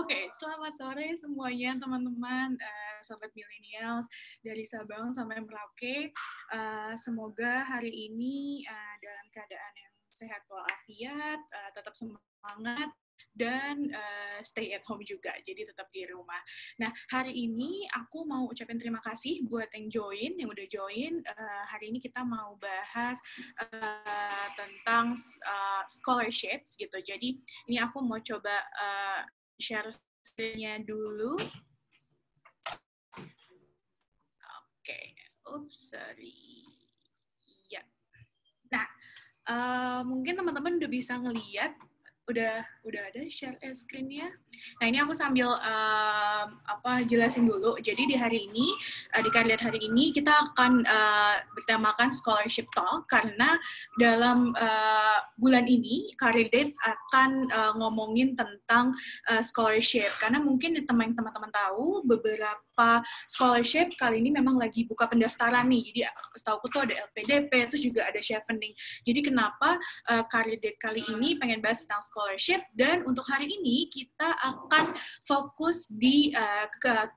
Oke, selamat sore semuanya teman-teman, sobat millennials dari Sabang sampai Merauke. Semoga hari ini dalam keadaan yang sehat walafiat, tetap semangat, dan stay at home juga, jadi tetap di rumah. Nah, hari ini aku mau ucapin terima kasih buat yang udah join. Hari ini kita mau bahas tentang scholarships gitu. Jadi ini aku mau coba share screen-nya dulu. Oke, sorry. Ya. Nah, mungkin teman-teman udah bisa ngeliat, udah ada share screen-nya. Nah, ini aku sambil jelasin dulu. Jadi di hari ini, di Karir hari ini kita akan bertemakan scholarship talk karena dalam bulan ini Career Date akan ngomongin tentang scholarship. Karena mungkin teman-teman tahu beberapa scholarship kali ini memang lagi buka pendaftaran nih. Jadi setahu aku tuh ada LPDP, terus juga ada Chevening. Jadi kenapa Career Date kali ini pengen bahas tentang scholarship, dan untuk hari ini kita akan fokus di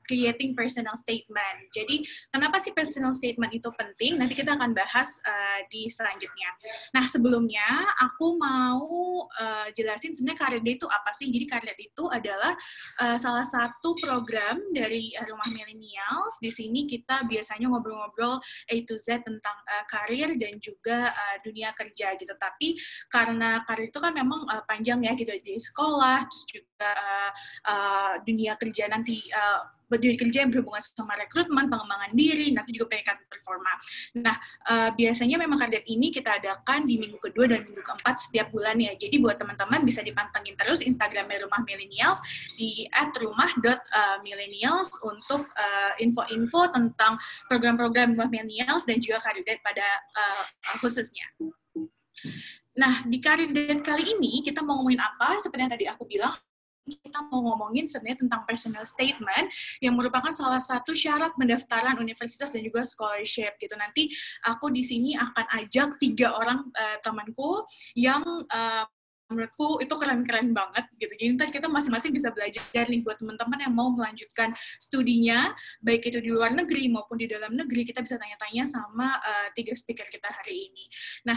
creating personal statement. Jadi kenapa sih personal statement itu penting? Nanti kita akan bahas di selanjutnya. Nah, sebelumnya aku mau jelasin sebenarnya Career Date itu apa sih. Jadi Career Date itu adalah salah satu program dari Rumah Millennials. Di sini kita biasanya ngobrol-ngobrol A to Z tentang karir dan juga dunia kerja gitu. Tapi karena karir itu kan memang panjang ya gitu, di sekolah, terus juga dunia kerja nanti, dunia kerja yang berhubungan sama rekrutmen, pengembangan diri, nanti juga peningkatan performa. Nah, biasanya memang Career ini kita adakan di minggu kedua dan minggu keempat setiap bulan ya. Jadi buat teman-teman bisa dipantengin terus Instagramnya Rumah Millennials di @rumah.millennials untuk info-info tentang program-program Rumah Millennials dan juga Career Date pada khususnya. Nah, di Career Date kali ini kita mau ngomongin apa? Seperti yang tadi aku bilang, kita mau ngomongin sebenarnya tentang personal statement yang merupakan salah satu syarat pendaftaran universitas dan juga scholarship gitu. Nanti aku di sini akan ajak 3 orang temanku yang menurutku itu keren-keren banget gitu. Jadi ntar kita masing-masing bisa belajar nih buat teman-teman yang mau melanjutkan studinya, baik itu di luar negeri maupun di dalam negeri, kita bisa tanya-tanya sama 3 speaker kita hari ini. Nah,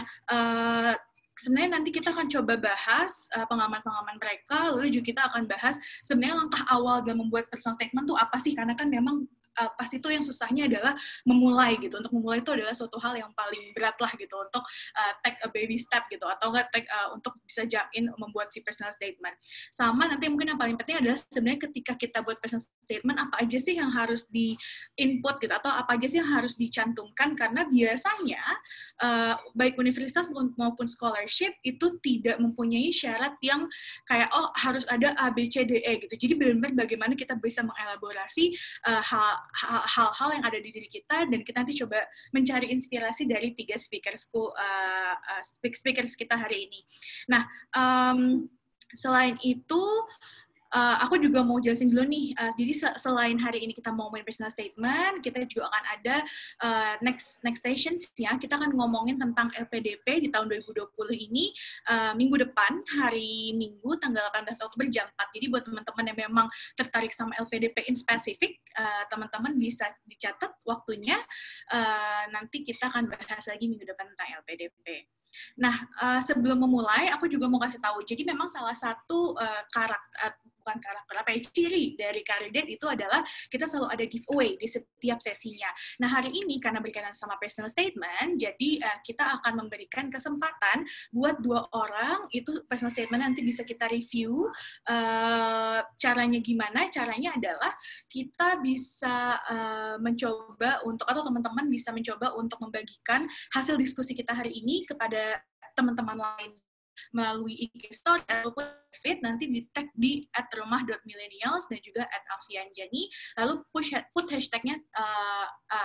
sebenarnya nanti kita akan coba bahas pengalaman-pengalaman mereka, lalu juga kita akan bahas sebenarnya langkah awal dalam membuat personal statement tuh apa sih, karena kan memang pasti itu yang susahnya adalah memulai gitu. Untuk memulai itu adalah suatu hal yang paling berat lah gitu, untuk take a baby step gitu, atau enggak untuk bisa jump in membuat si personal statement. Sama nanti mungkin yang paling penting adalah sebenarnya ketika kita buat personal statement, apa aja sih yang harus di input gitu, atau apa aja sih yang harus dicantumkan, karena biasanya baik universitas maupun scholarship itu tidak mempunyai syarat yang kayak harus ada A, B, C, D, E gitu. Jadi benar-benar bagaimana kita bisa mengelaborasi hal-hal yang ada di diri kita, dan kita nanti coba mencari inspirasi dari 3 speakers kita hari ini. Nah, selain itu, aku juga mau jelasin dulu nih, jadi selain hari ini kita mau main personal statement, kita juga akan ada next sessions ya, kita akan ngomongin tentang LPDP di tahun 2020 ini, minggu depan, hari Minggu, tanggal 18 Oktober jam 4. Jadi buat teman-teman yang memang tertarik sama LPDP in spesifik, teman-teman bisa dicatat waktunya, nanti kita akan bahas lagi minggu depan tentang LPDP. Nah, sebelum memulai, aku juga mau kasih tahu, jadi memang salah satu ciri dari Career Date itu adalah kita selalu ada giveaway di setiap sesinya. Nah, hari ini karena berkaitan sama personal statement, jadi kita akan memberikan kesempatan buat 2 orang, itu personal statement nanti bisa kita review. Caranya gimana? Caranya adalah kita bisa mencoba untuk, atau teman-teman bisa mencoba untuk membagikan hasil diskusi kita hari ini kepada teman-teman lain melalui IG story ataupun feed, nanti di-tag di @rumah.millennials dan juga @alfianjani, lalu put hashtagnya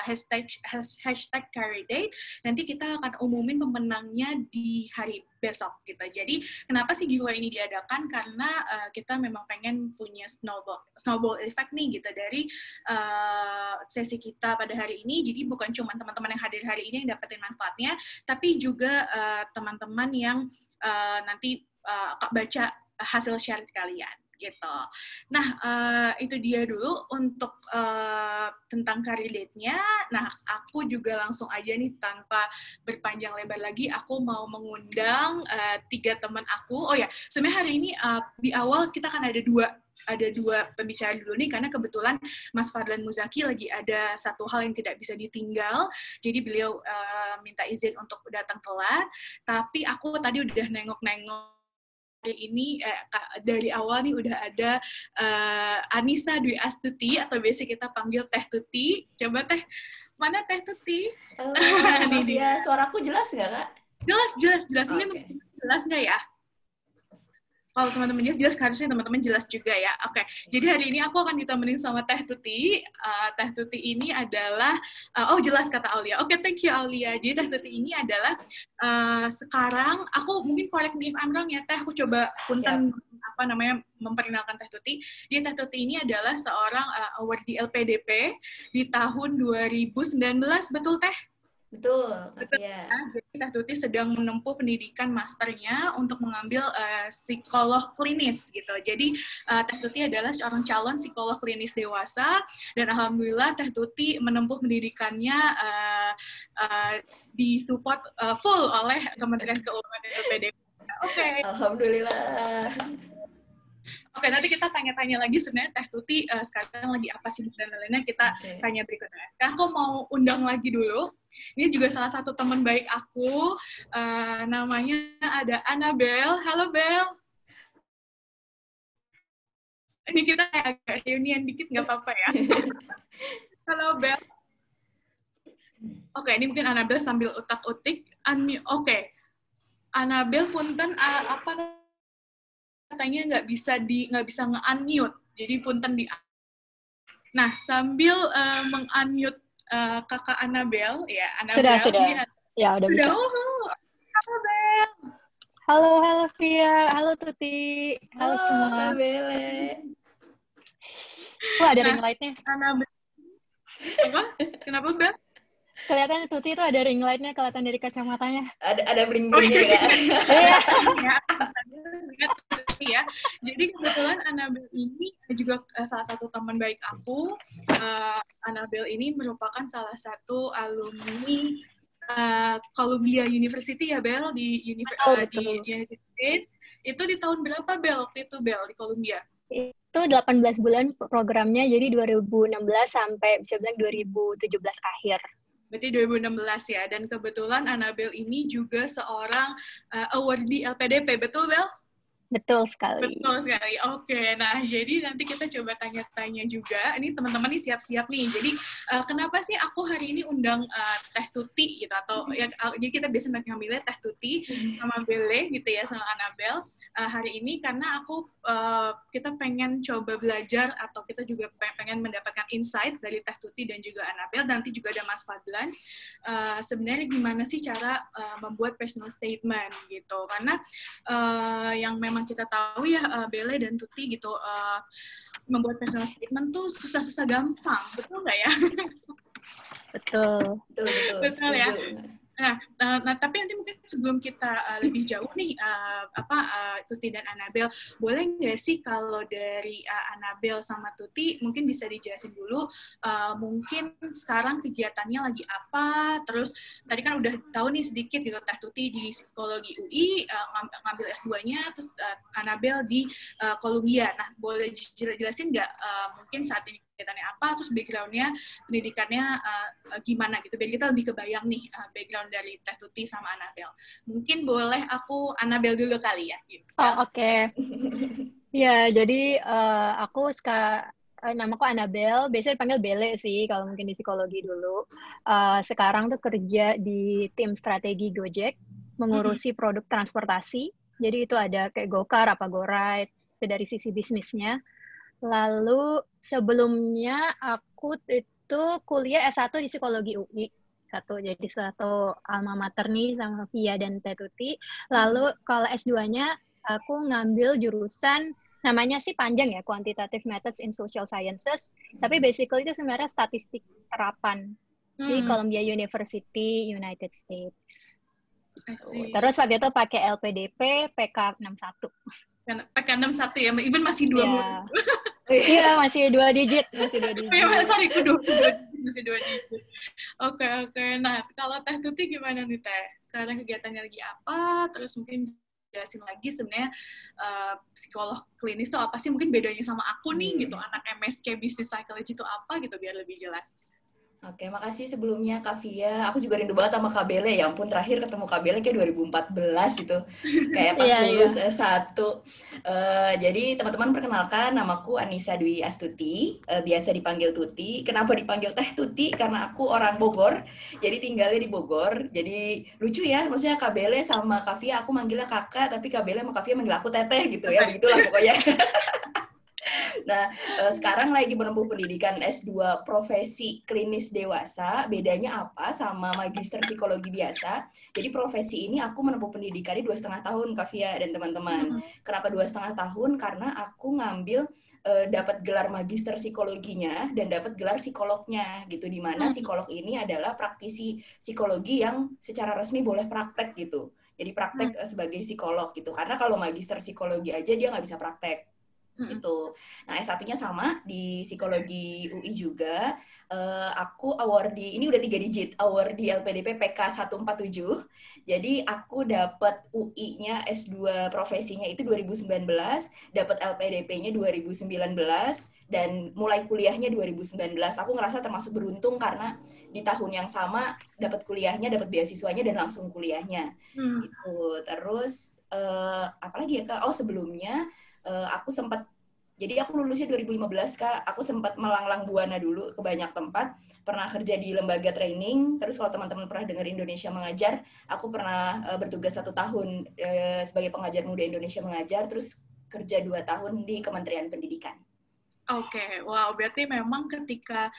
hashtag Career Date. Nanti kita akan umumin pemenangnya di hari besok gitu. Jadi kenapa sih giveaway ini diadakan? Karena kita memang pengen punya snowball effect nih gitu dari sesi kita pada hari ini. Jadi bukan cuma teman-teman yang hadir hari ini yang dapetin manfaatnya, tapi juga teman-teman yang nanti baca hasil share kalian gitu. Nah, itu dia dulu untuk tentang career date-nya. Nah, aku juga langsung aja nih tanpa berpanjang lebar lagi, aku mau mengundang 3 teman aku. Oh ya, sebenarnya hari ini di awal kita kan ada dua pembicara dulu nih, karena kebetulan Mas Fadlan Muzaki lagi ada satu hal yang tidak bisa ditinggal, jadi beliau minta izin untuk datang telat, tapi aku tadi udah nengok-nengok hari ini dari awal nih udah ada Anissa Dwi Astuti, atau biasa kita panggil Teh Tuti. Coba Teh, mana Teh Tuti? Maaf ya, suaraku jelas nggak, Kak? Jelas. Ini Okay. jelas nggak ya? Kalau teman-teman jelas, harusnya teman-teman jelas juga ya. Oke, jadi hari ini aku akan ditemenin sama Teh Tuti. Teh Tuti ini adalah, jelas kata Aulia. Oke, thank you Aulia. Jadi Teh Tuti ini adalah sekarang, aku mungkin correct me if I'm wrong ya Teh, aku coba punten memperkenalkan Teh Tuti. Jadi Teh Tuti ini adalah seorang award di LPDP di tahun 2019, betul Teh? Betul, Kak Betul. Fia. Jadi Teh Tuti sedang menempuh pendidikan masternya untuk mengambil psikolog klinis gitu. Jadi Teh Tuti adalah seorang calon psikolog klinis dewasa, dan alhamdulillah Teh Tuti menempuh pendidikannya disupport full oleh Kementerian Keuangan dan LPDP. Oke. Alhamdulillah. Oke, nanti kita tanya-tanya lagi sebenarnya Teh Tuti sekarang lagi apa sih dan lainnya, kita tanya berikutnya. Sekarang aku mau undang lagi dulu. Ini juga salah satu teman baik aku, namanya ada Annabel. Halo Bel. Ini kita agak reunian dikit, nggak apa-apa ya. Halo Bel. Oke, ini mungkin Annabel sambil utak-utik. Oke, Annabel punten apa katanya nggak bisa nge-unmute, jadi punten di. Nah, sambil meng-unmute kakak Annabel, ya Annabel. Sudah. Ya, udah bisa. Halo Bel. Halo Fia, halo Tuti, halo semua. Kak Bele. Wah, ada ring light-nya. Annabel. Apa? Kenapa Bel? Kelihatan Tuti itu ada ring light-nya, kelihatan dari kacamatanya. Ada bling-blingnya ya, Kak? Ya. Jadi kebetulan Annabel ini juga salah satu teman baik aku. Annabel ini merupakan salah satu alumni Columbia University ya Bel, di United States. Itu di tahun berapa Bel waktu itu Bel di Columbia? Itu 18 bulan programnya, jadi 2016 sampai bisa bilang 2017 akhir. Berarti 2016 ya, dan kebetulan Annabel ini juga seorang awardee LPDP, betul Bel? Betul sekali. Oke, nah jadi nanti kita coba tanya-tanya juga. Ini teman-teman nih siap-siap nih. Jadi kenapa sih aku hari ini undang Teh Tuti gitu, atau ya jadi kita biasa ngambilnya Teh Tuti sama Bele gitu ya, sama Annabel hari ini, karena kita pengen coba belajar, atau kita juga pengen mendapatkan insight dari Teh Tuti dan juga Annabel. Nanti juga ada Mas Fadlan. Sebenarnya gimana sih cara membuat personal statement gitu, karena yang memang kita tahu ya Bele dan Tuti gitu, membuat personal statement tuh susah-susah gampang, betul nggak ya? Betul ya. Nah, tapi nanti mungkin sebelum kita lebih jauh nih, Tuti dan Annabel, boleh nggak sih kalau dari Annabel sama Tuti mungkin bisa dijelasin dulu, mungkin sekarang kegiatannya lagi apa, terus tadi kan udah tahu nih sedikit gitu, Teh Tuti di Psikologi UI, ngambil S2-nya, terus Annabel di Columbia. Nah, boleh jelasin nggak mungkin saat ini kegiatannya apa, terus background-nya, pendidikannya gimana gitu, biar kita lebih kebayang nih background dari Teh Tuti sama Annabel. Mungkin boleh aku Annabel dulu kali ya. Gitu. Oke. Ya, jadi namaku Annabel, biasanya dipanggil Bele sih kalau mungkin di psikologi dulu. Sekarang tuh kerja di tim strategi Gojek, mengurusi produk transportasi. Jadi itu ada kayak Gokar, apa GoRide, itu dari sisi bisnisnya. Lalu sebelumnya aku itu kuliah S1 di Psikologi UI. Jadi satu alma mater nih sama Via dan Teh Tuti. Lalu kalau S2-nya aku ngambil jurusan, namanya sih panjang ya, Quantitative Methods in Social Sciences. Tapi basically itu sebenarnya statistik terapan di Columbia University, United States. Terus waktu itu pakai LPDP PK 61. PK61 ya, even masih 2 Iya. Iya, masih 2 digit. Sorry, masih 2 digit. Oke. Nah, kalau Teh Tuti gimana nih, Teh? Sekarang kegiatannya lagi apa? Terus mungkin jelasin lagi sebenarnya psikolog klinis itu apa sih? Mungkin bedanya sama aku nih, gitu. Anak MSc Business Psychology itu apa, gitu, biar lebih jelas. Oke, makasih sebelumnya Kak Via. Aku juga rindu banget sama Kak Bele. Ya ampun, terakhir ketemu Kak Bele kayak 2014 gitu. Kayak pas lulus S1. Jadi teman-teman perkenalkan, namaku Anissa Dwi Astuti. Biasa dipanggil Tuti. Kenapa dipanggil Teh Tuti? Karena aku orang Bogor. Jadi tinggalnya di Bogor. Jadi lucu ya, maksudnya Kak Bele sama Kak Via aku manggilnya kakak, tapi Kak Bele sama Kak Via manggil aku Teteh gitu ya. Begitulah pokoknya. Nah, sekarang lagi menempuh pendidikan S2 profesi klinis dewasa. Bedanya apa sama magister psikologi biasa? Jadi profesi ini aku menempuh pendidikannya 2,5 tahun, Kak Via dan teman-teman. Kenapa 2,5 tahun? Karena aku ngambil dapat gelar magister psikologinya dan dapat gelar psikolognya gitu, di mana psikolog ini adalah praktisi psikologi yang secara resmi boleh praktek gitu. Jadi praktek sebagai psikolog gitu. Karena kalau magister psikologi aja dia nggak bisa praktek. Gitu. Nah, S1-nya sama di psikologi UI juga. Aku awardee, ini udah 3 digit, awardee LPDP PK 147. Jadi aku dapat UI-nya S2 profesinya itu 2019, dapat LPDP-nya 2019, dan mulai kuliahnya 2019. Aku ngerasa termasuk beruntung karena di tahun yang sama dapat kuliahnya, dapat beasiswanya, dan langsung kuliahnya. Gitu. Terus, apalagi ya Kak? Oh, sebelumnya aku sempat, jadi aku lulusnya 2015 Kak, aku sempat melanglang buana dulu ke banyak tempat, pernah kerja di lembaga training, terus kalau teman-teman pernah dengar Indonesia Mengajar, aku pernah bertugas 1 tahun sebagai pengajar muda Indonesia Mengajar, terus kerja 2 tahun di Kementerian Pendidikan. Oke, wow, berarti memang ketika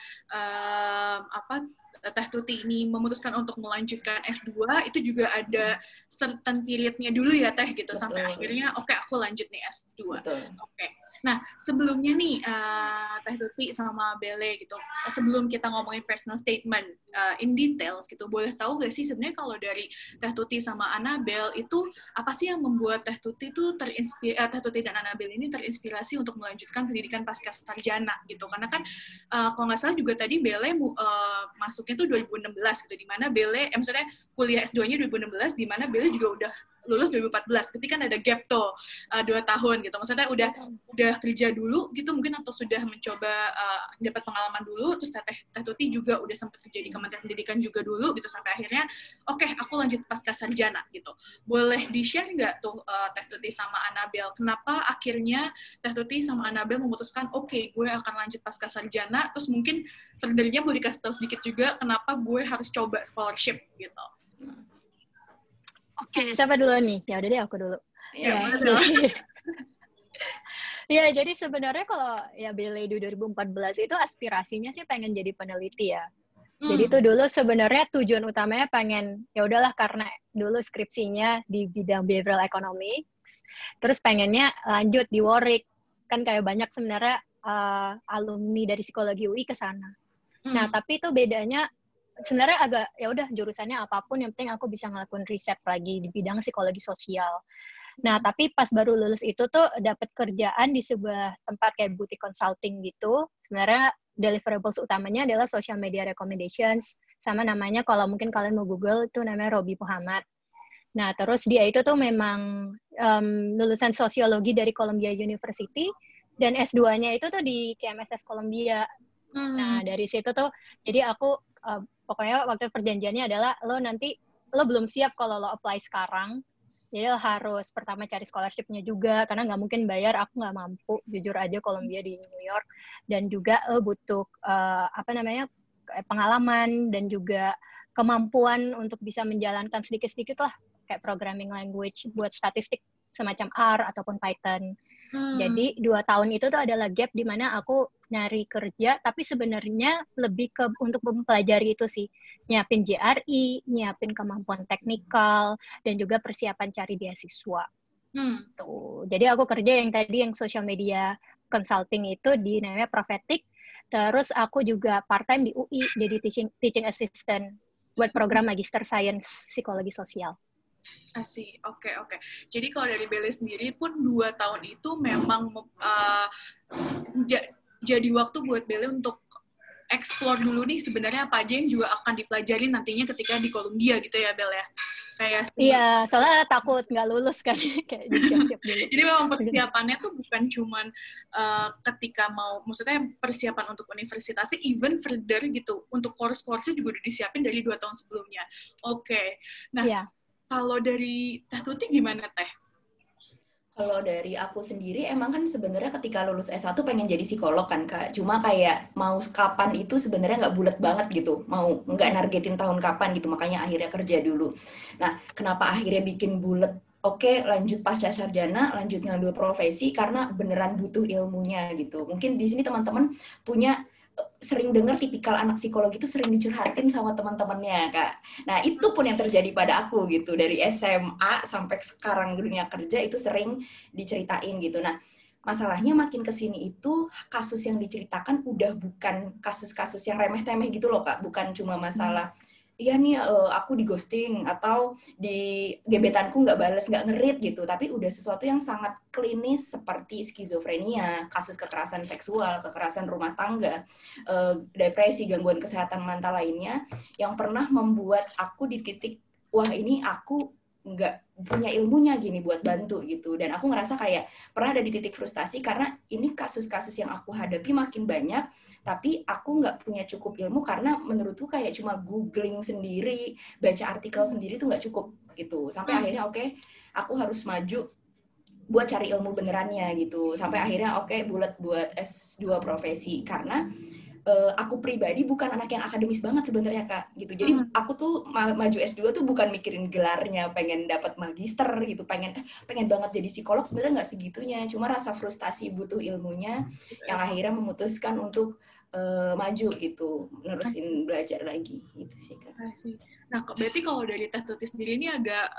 Teh Tuti ini memutuskan untuk melanjutkan S2, itu juga ada certain period-nya dulu ya Teh gitu. Betul. Sampai akhirnya oke, aku lanjut nih S2. Oke. Nah, sebelumnya nih Teh Tuti sama Bele gitu, sebelum kita ngomongin personal statement in details gitu, boleh tahu nggak sih sebenarnya kalau dari Teh Tuti sama Annabelle itu apa sih yang membuat Teh Tuti tuh Teh Tuti dan Annabelle ini terinspirasi untuk melanjutkan pendidikan pasca sarjana gitu? Karena kan kalau nggak salah juga tadi Bele masuknya tuh 2016 gitu, di mana Bele maksudnya kuliah S2-nya 2016, di mana Bele juga udah lulus 2014, berarti kan ada gap tuh 2 tahun gitu, maksudnya udah kerja dulu gitu mungkin, atau sudah mencoba dapat pengalaman dulu, terus Teh Tuti juga udah sempat kerja di Kementerian Pendidikan juga dulu gitu, sampai akhirnya oke, aku lanjut pasca sarjana gitu. Boleh di-share nggak tuh Teh Tuti sama Annabelle, kenapa akhirnya Teh Tuti sama Annabelle memutuskan oke, gue akan lanjut pasca sarjana, terus mungkin sebenarnya boleh dikasih tahu sedikit juga kenapa gue harus coba scholarship gitu. Oke, siapa dulu nih? Ya udah deh, aku dulu. Ya, jadi sebenarnya kalau ya Bele di 2014 itu aspirasinya sih pengen jadi peneliti ya. Jadi itu dulu sebenarnya tujuan utamanya pengen, ya udahlah karena dulu skripsinya di bidang behavioral economics, terus pengennya lanjut di Warwick. Kan kayak banyak sebenarnya alumni dari psikologi UI ke sana. Nah, tapi itu bedanya sebenarnya agak ya udah jurusannya apapun, yang penting aku bisa ngelakuin riset lagi di bidang psikologi sosial. Nah, tapi pas baru lulus itu tuh dapat kerjaan di sebuah tempat kayak boutique consulting gitu. Sebenarnya deliverables utamanya adalah social media recommendations, sama namanya kalau mungkin kalian mau Google itu namanya Robi Muhammad. Nah, terus dia itu tuh memang lulusan sosiologi dari Columbia University, dan S2-nya itu tuh di KMSS Columbia. Nah, dari situ tuh, jadi aku pokoknya waktu perjanjiannya adalah lo belum siap kalau lo apply sekarang, jadi lo harus pertama cari scholarship-nya juga, karena nggak mungkin bayar, aku nggak mampu, jujur aja Columbia di New York, dan juga lo butuh pengalaman dan juga kemampuan untuk bisa menjalankan sedikit-sedikit lah, kayak programming language buat statistik semacam R ataupun Python. Jadi 2 tahun itu tuh adalah gap di mana aku nyari kerja, tapi sebenarnya lebih ke untuk mempelajari itu sih, nyiapin JRI, nyiapin kemampuan teknikal, dan juga persiapan cari beasiswa. Tuh. Jadi aku kerja yang social media consulting itu di namanya Prophetic, terus aku juga part-time di UI, jadi teaching assistant buat program Magister Science Psikologi Sosial. Asih, oke. Jadi kalau dari Belle sendiri pun 2 tahun itu memang jadi waktu buat Belle untuk explore dulu nih sebenarnya apa aja yang juga akan dipelajari nantinya ketika di Columbia gitu ya, Belle ya? Kayak Iya, soalnya takut nggak lulus kan, kayak disiap-siap dulu. Jadi memang persiapannya tuh bukan cuman ketika maksudnya persiapan untuk universitasnya, even further gitu, untuk course-course juga udah disiapin dari 2 tahun sebelumnya. Oke. Nah, Iya. kalau dari Teh Tuti gimana, Teh? Kalau dari aku sendiri, emang kan sebenarnya ketika lulus S1 pengen jadi psikolog kan, Kak. Cuma kayak mau kapan itu sebenarnya nggak bulat banget gitu. Mau nggak nargetin tahun kapan gitu, makanya akhirnya kerja dulu. Nah, kenapa akhirnya bikin bulat? Oke, lanjut pasca sarjana, lanjut ngambil profesi, karena beneran butuh ilmunya gitu. Mungkin di sini teman-teman punya sering dengar tipikal anak psikologi itu sering dicurhatin sama teman-temannya, Kak. Nah, itu pun yang terjadi pada aku gitu. Dari SMA sampai sekarang dunia kerja itu sering diceritain gitu. Nah, masalahnya makin kesini itu kasus yang diceritakan udah bukan kasus-kasus yang remeh-temeh gitu loh, Kak. Bukan cuma masalah iya nih aku di ghosting atau di gebetanku nggak balas, nggak ngerit gitu, tapi udah sesuatu yang sangat klinis seperti skizofrenia, kasus kekerasan seksual, kekerasan rumah tangga, depresi, gangguan kesehatan mental lainnya yang pernah membuat aku di titik wah ini aku nggak punya ilmunya gini buat bantu gitu. Dan aku ngerasa kayak pernah ada di titik frustasi karena ini kasus-kasus yang aku hadapi makin banyak, tapi aku nggak punya cukup ilmu karena menurutku kayak cuma googling sendiri, baca artikel sendiri tuh nggak cukup gitu. Sampai akhirnya oke, aku harus maju buat cari ilmu benerannya gitu. Sampai akhirnya bulat buat S2 profesi karena aku pribadi bukan anak yang akademis banget sebenarnya, Kak, gitu. Jadi aku tuh maju S2 tuh bukan mikirin gelarnya, pengen dapat magister gitu, pengen banget jadi psikolog, sebenarnya nggak segitunya. Cuma rasa frustasi butuh ilmunya yang akhirnya memutuskan untuk maju gitu, nerusin belajar lagi gitu sih, Kak. Nah, berarti kalau dari Teh Tuti sendiri ini agak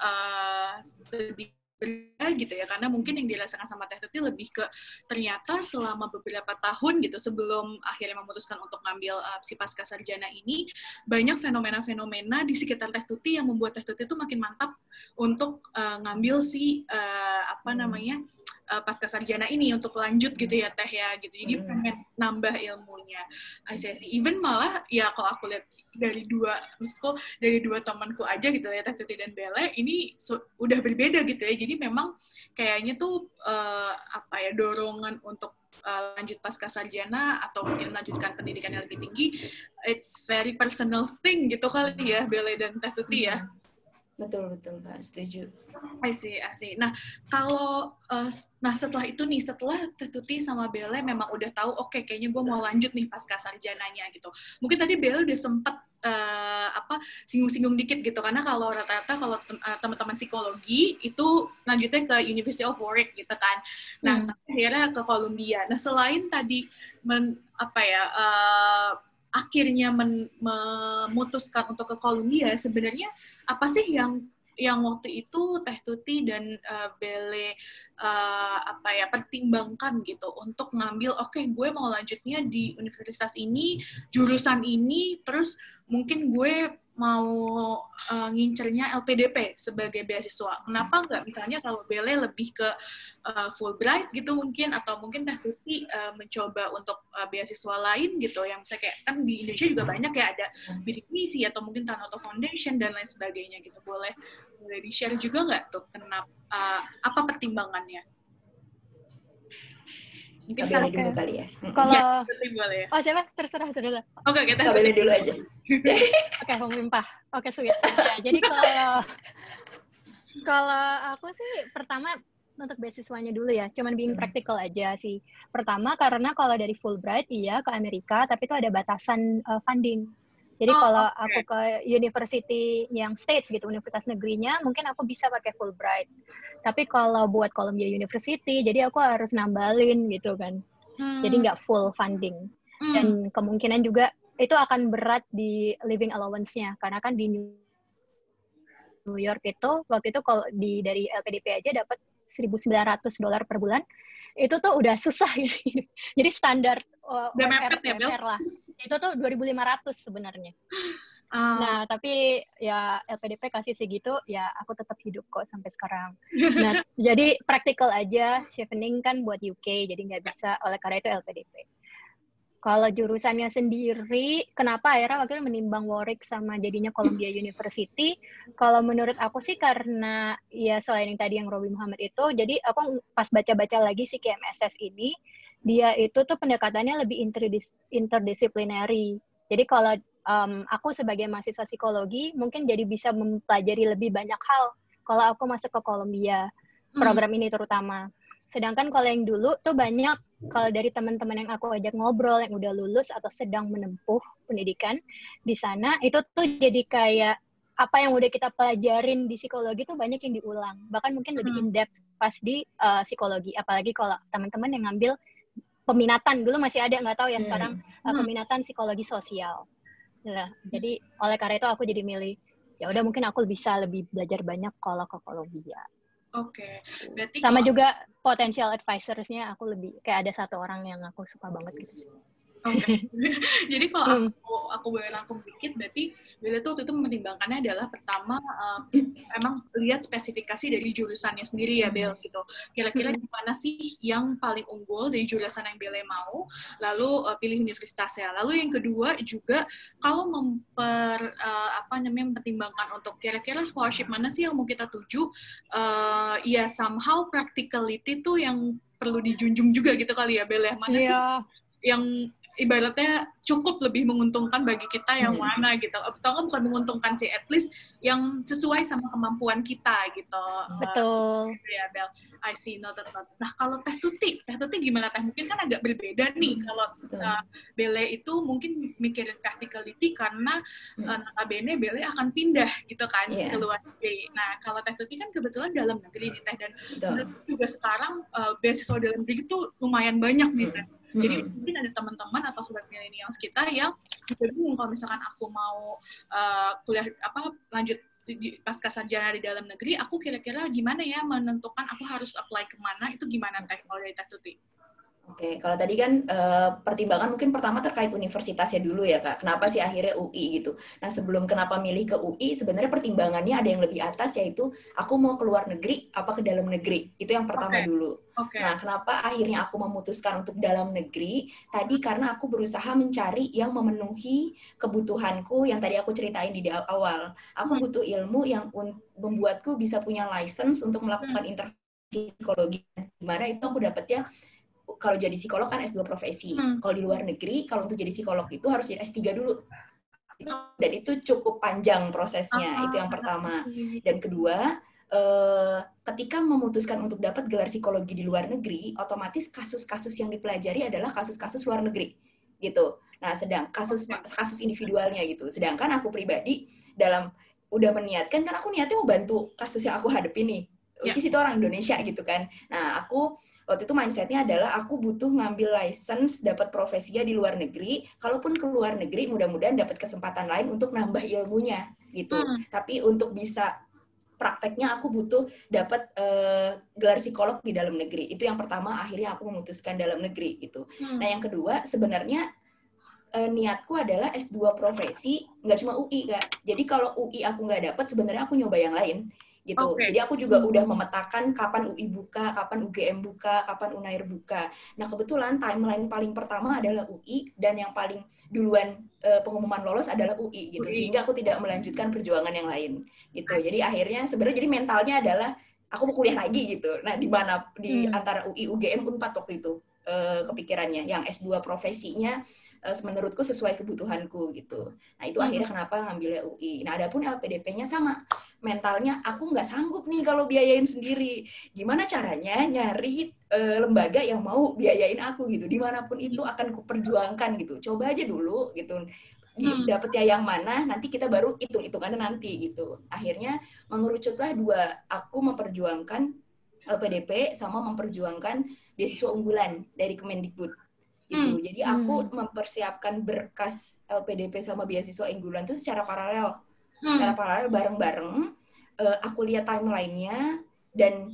sedikit berbeda gitu ya, karena mungkin yang dirasakan sama Teh Tuti lebih ke ternyata selama beberapa tahun gitu sebelum akhirnya memutuskan untuk ngambil si pasca sarjana ini, banyak fenomena-fenomena di sekitar Teh Tuti yang membuat Teh Tuti itu makin mantap untuk ngambil si pasca sarjana ini untuk lanjut gitu ya, Teh ya gitu. Jadi pengen nambah ilmunya. I see. Even malah ya kalau aku lihat dari dua temanku aja gitu ya, Teh Tuti dan Belle ini udah berbeda gitu ya. Jadi memang kayaknya tuh dorongan untuk lanjut pasca sarjana atau mungkin melanjutkan pendidikan yang lebih tinggi, it's very personal thing gitu kali ya, Belle dan Teh Tuti ya. Betul, Kak. Setuju. I see. Nah, kalau setelah itu nih, setelah Teh Tuti sama Belle memang udah tahu, oke, kayaknya gue mau lanjut nih pasca sarjananya gitu. Mungkin tadi Belle udah sempat singgung-singgung dikit gitu, karena kalau rata-rata kalau teman-teman psikologi itu lanjutnya ke University of Warwick gitu kan. Nah, akhirnya ke Columbia. Nah, selain tadi akhirnya memutuskan untuk ke Columbia, sebenarnya apa sih yang waktu itu Teh Tuti dan Belle pertimbangkan gitu untuk ngambil gue mau lanjutnya di universitas ini, jurusan ini, terus mungkin gue mau ngincernya LPDP sebagai beasiswa. Kenapa nggak misalnya kalau Belle lebih ke Fulbright gitu mungkin, atau mungkin Teh Tuti mencoba untuk beasiswa lain gitu, yang misalnya kayak kan di Indonesia juga banyak ya, ada bidik misi atau mungkin Tanoto Foundation dan lain sebagainya gitu. Boleh di-share juga nggak tuh kenapa, apa pertimbangannya? Mungkin Belle dulu kali ya. Kalau boleh ya. Oh, siapa? Terserah. Oke, kita Belle dulu aja. Oke, pemimpah. Oke, sweet. Ya, jadi kalau aku sih pertama untuk beasiswanya dulu ya, cuman being practical aja sih. Pertama karena kalau dari Fulbright iya ke Amerika, tapi itu ada batasan funding. Jadi kalau aku ke university yang states gitu, universitas negerinya, mungkin aku bisa pakai Fulbright. Tapi kalau buat Columbia University, jadi aku harus nambalin gitu kan. Jadi nggak full funding. Dan kemungkinan juga itu akan berat di living allowance-nya, karena kan di New York itu waktu itu kalau dari LPDP aja dapat $1.900 per bulan, itu tuh udah susah gitu. Jadi standar UMR lah. Itu tuh 2.500 sebenarnya. Nah, tapi ya LPDP kasih segitu, ya aku tetap hidup kok sampai sekarang. Nah, jadi praktikal aja, chevening kan buat UK, jadi nggak bisa, oleh karena itu LPDP. Kalau jurusannya sendiri, kenapa akhirnya waktu itu menimbang Warwick sama jadinya Columbia University? Kalau menurut aku sih karena, ya selain yang tadi yang Robi Muhammad itu, jadi aku pas baca-baca lagi si KMSS ini, dia itu tuh pendekatannya lebih interdisciplinary. Jadi kalau aku sebagai mahasiswa psikologi mungkin jadi bisa mempelajari lebih banyak hal kalau aku masuk ke Columbia, program ini terutama. Sedangkan kalau yang dulu tuh banyak, kalau dari teman-teman yang aku ajak ngobrol yang udah lulus atau sedang menempuh pendidikan di sana, itu tuh jadi kayak apa yang udah kita pelajarin di psikologi tuh banyak yang diulang, bahkan mungkin lebih in-depth pas di psikologi, apalagi kalau teman-teman yang ngambil peminatan, dulu masih ada, nggak tahu ya sekarang, peminatan psikologi sosial. Nah, jadi oleh karena itu aku jadi milih, ya udah mungkin aku bisa lebih belajar banyak kalau ke Columbia. Oke. Berarti sama juga potential advisors-nya aku lebih, kayak ada satu orang yang aku suka banget gitu sih. Oke. Jadi kalau aku boleh rangkum dikit, berarti Bella tuh waktu itu mempertimbangkannya adalah pertama emang lihat spesifikasi dari jurusannya sendiri ya Bel gitu. Kira-kira gimana sih yang paling unggul dari jurusan yang Bella mau, lalu pilih universitasnya. Lalu yang kedua juga kalau mempertimbangkan untuk kira-kira scholarship mana sih yang mau kita tuju, ya somehow practicality tuh yang perlu dijunjung juga gitu kali ya Bel ya. Mana sih yang ibaratnya cukup lebih menguntungkan bagi kita yang mana gitu. Atau kan bukan menguntungkan sih, at least yang sesuai sama kemampuan kita gitu. Betul. Ya Bel, I see, noted. Nah kalau Teh Tuti gimana Teh? Mungkin kan agak berbeda nih kalau Bele itu mungkin mikirin practicality karena notabene Bele akan pindah gitu kan ke luar negeri. Nah kalau Teh Tuti kan kebetulan dalam negeri nih Teh, dan menurut juga sekarang beasiswa dalam negeri itu lumayan banyak nih Teh. Jadi mungkin ada teman-teman atau sobat millennials kita yang bingung kalau misalkan aku mau kuliah lanjut pasca sarjana di dalam negeri, aku kira-kira gimana ya menentukan aku harus apply kemana, itu gimana Teh kalau dari Teh Tuti? Oke, kalau tadi kan pertimbangan mungkin pertama terkait universitasnya dulu ya Kak. Kenapa sih akhirnya UI gitu? Nah sebelum kenapa milih ke UI, sebenarnya pertimbangannya ada yang lebih atas, yaitu aku mau keluar negeri apa ke dalam negeri. Itu yang pertama dulu. Nah kenapa akhirnya aku memutuskan untuk dalam negeri? Tadi karena aku berusaha mencari yang memenuhi kebutuhanku yang tadi aku ceritain di awal. Aku butuh ilmu yang membuatku bisa punya license untuk melakukan intervensi psikologi. Dimana itu aku dapatnya, kalau jadi psikolog kan S2 profesi. Kalau di luar negeri, kalau untuk jadi psikolog itu harus jadi S3 dulu. Dan itu cukup panjang prosesnya, itu yang pertama. Dan kedua, ketika memutuskan untuk dapat gelar psikologi di luar negeri, otomatis kasus-kasus yang dipelajari adalah kasus-kasus luar negeri. Gitu. Nah, sedang kasus individualnya gitu. Sedangkan aku pribadi udah meniatkan, kan aku niatnya mau bantu kasus yang aku hadapi nih. Which is itu orang Indonesia gitu kan. Nah, aku waktu itu mindset-nya adalah aku butuh ngambil license, dapat profesinya di luar negeri. Kalaupun ke luar negeri, mudah-mudahan dapat kesempatan lain untuk nambah ilmunya gitu. Tapi untuk bisa prakteknya aku butuh dapat gelar psikolog di dalam negeri. Itu yang pertama, akhirnya aku memutuskan dalam negeri gitu. Nah, yang kedua sebenarnya niatku adalah S2 profesi, nggak cuma UI Kak. Jadi kalau UI aku nggak dapat, sebenarnya aku nyoba yang lain gitu. Jadi aku juga udah memetakan kapan UI buka, kapan UGM buka, kapan Unair buka. Nah kebetulan timeline paling pertama adalah UI, dan yang paling duluan pengumuman lolos adalah UI gitu. Sehingga aku tidak melanjutkan perjuangan yang lain gitu. Jadi akhirnya sebenarnya jadi mentalnya adalah aku mau kuliah lagi gitu. Nah di antara UI, UGM, Unpad waktu itu kepikirannya, yang S2 profesinya menurutku sesuai kebutuhanku gitu. Nah itu akhirnya kenapa ngambilnya UI. Nah adapun LPDP-nya sama, mentalnya aku nggak sanggup nih kalau biayain sendiri. Gimana caranya nyari lembaga yang mau biayain aku gitu, dimanapun itu akan kuperjuangkan gitu. Coba aja dulu gitu, dapetnya yang mana, nanti kita baru hitung-hitungannya nanti gitu. Akhirnya mengerucutlah dua, aku memperjuangkan LPDP sama memperjuangkan beasiswa unggulan dari Kemendikbud gitu. Jadi aku mempersiapkan berkas LPDP sama beasiswa unggulan itu secara paralel. Secara paralel bareng-bareng. Aku lihat timeline-nya, dan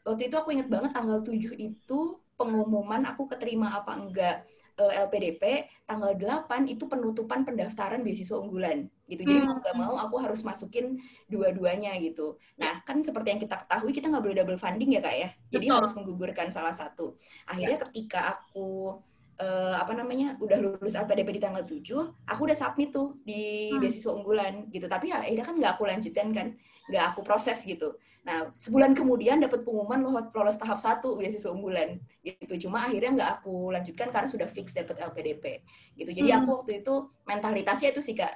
waktu itu aku ingat banget tanggal 7 itu pengumuman aku keterima apa enggak LPDP, tanggal 8 itu penutupan pendaftaran beasiswa unggulan gitu. Jadi mau nggak mau aku harus masukin dua-duanya gitu. Nah, kan seperti yang kita ketahui kita nggak boleh double funding ya Kak ya. Jadi Betul. harus menggugurkan salah satu. Akhirnya ketika aku udah lulus LPDP di tanggal 7, aku udah submit tuh di beasiswa unggulan gitu. Tapi ya akhirnya kan nggak aku lanjutkan kan, nggak aku proses gitu. Nah, sebulan kemudian dapat pengumuman lolos tahap 1 beasiswa unggulan gitu. Cuma akhirnya nggak aku lanjutkan karena sudah fix dapat LPDP gitu. Jadi aku waktu itu mentalitasnya itu sih Kak,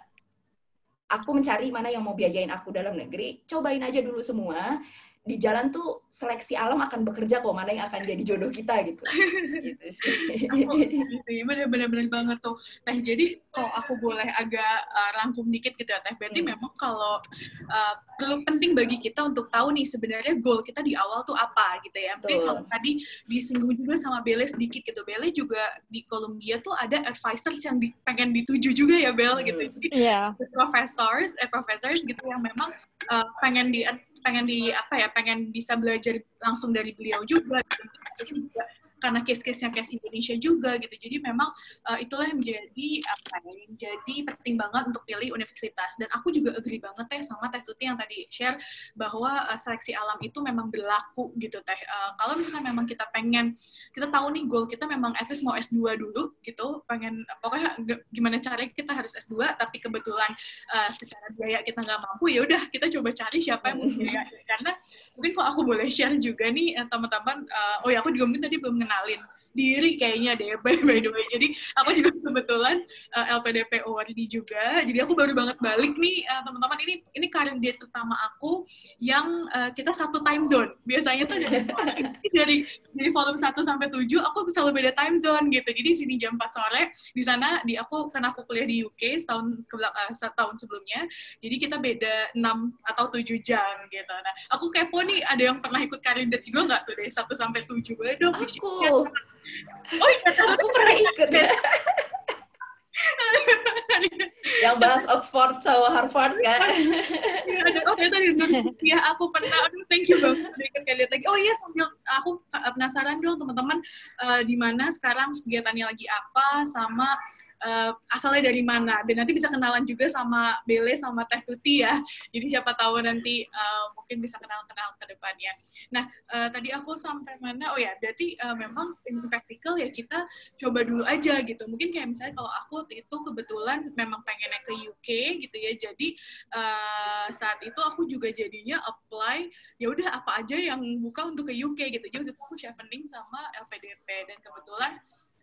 aku mencari mana yang mau biayain aku dalam negeri, cobain aja dulu semua. Di jalan tuh seleksi alam akan bekerja kok, mana yang akan jadi jodoh kita gitu. Gitu sih. Bener-bener banget tuh. Nah, jadi kalau aku boleh agak rangkum dikit gitu ya Teh, berarti memang kalau perlu penting bagi kita untuk tahu nih sebenarnya goal kita di awal tuh apa gitu ya. Mungkin kalau tadi disinggung juga sama Belle sedikit gitu. Belle juga di Columbia tuh ada advisors yang pengen dituju juga ya Belle gitu. Jadi professors gitu yang memang pengen bisa belajar langsung dari beliau juga gitu. Karena case-case-nya case Indonesia juga gitu. Jadi memang itulah yang menjadi penting banget untuk pilih universitas. Dan aku juga agree banget Teh sama Teh Tuti yang tadi share bahwa seleksi alam itu memang berlaku gitu Teh. Kalau misalnya memang kita tahu nih goal kita memang at least mau S2 dulu gitu, pokoknya gimana caranya kita harus S2, tapi kebetulan secara biaya kita nggak mampu, ya udah kita coba cari siapa yang mau biaya. Karena mungkin kalau aku boleh share juga nih teman-teman, aku juga mungkin tadi belum kenalin diri kayaknya deh, by the way. Jadi aku juga kebetulan LPDP award juga. Jadi aku baru banget balik nih teman-teman. Ini karir date pertama aku yang kita satu time zone. Biasanya tuh dari volume 1 sampai 7 aku selalu beda time zone gitu. Jadi sini jam 4 sore, di sana karena aku kuliah di UK setahun sebelumnya. Jadi kita beda 6 atau 7 jam gitu. Nah, aku kepo nih, ada yang pernah ikut karir date juga nggak tuh dari 1 sampai 7? Boleh dong. Aku pernah ikut. Yang bahas Oxford sama Harvard kan? Ya aku pernah. Thank you banget udah ikut karir lagi. Oh iya, sambil aku penasaran dong teman-teman, di mana sekarang kegiatannya lagi apa, sama asalnya dari mana, dan nanti bisa kenalan juga sama Belle sama Teh Tuti ya. Jadi siapa tahu nanti mungkin bisa kenal-kenal ke depannya. Nah, tadi aku sampai mana? Oh ya, berarti memang in practical ya kita coba dulu aja gitu. Mungkin kayak misalnya kalau aku itu kebetulan memang pengennya ke UK gitu ya. Jadi saat itu aku juga jadinya apply ya udah apa aja yang buka untuk ke UK gitu. Jadi waktu itu aku chevening sama LPDP, dan kebetulan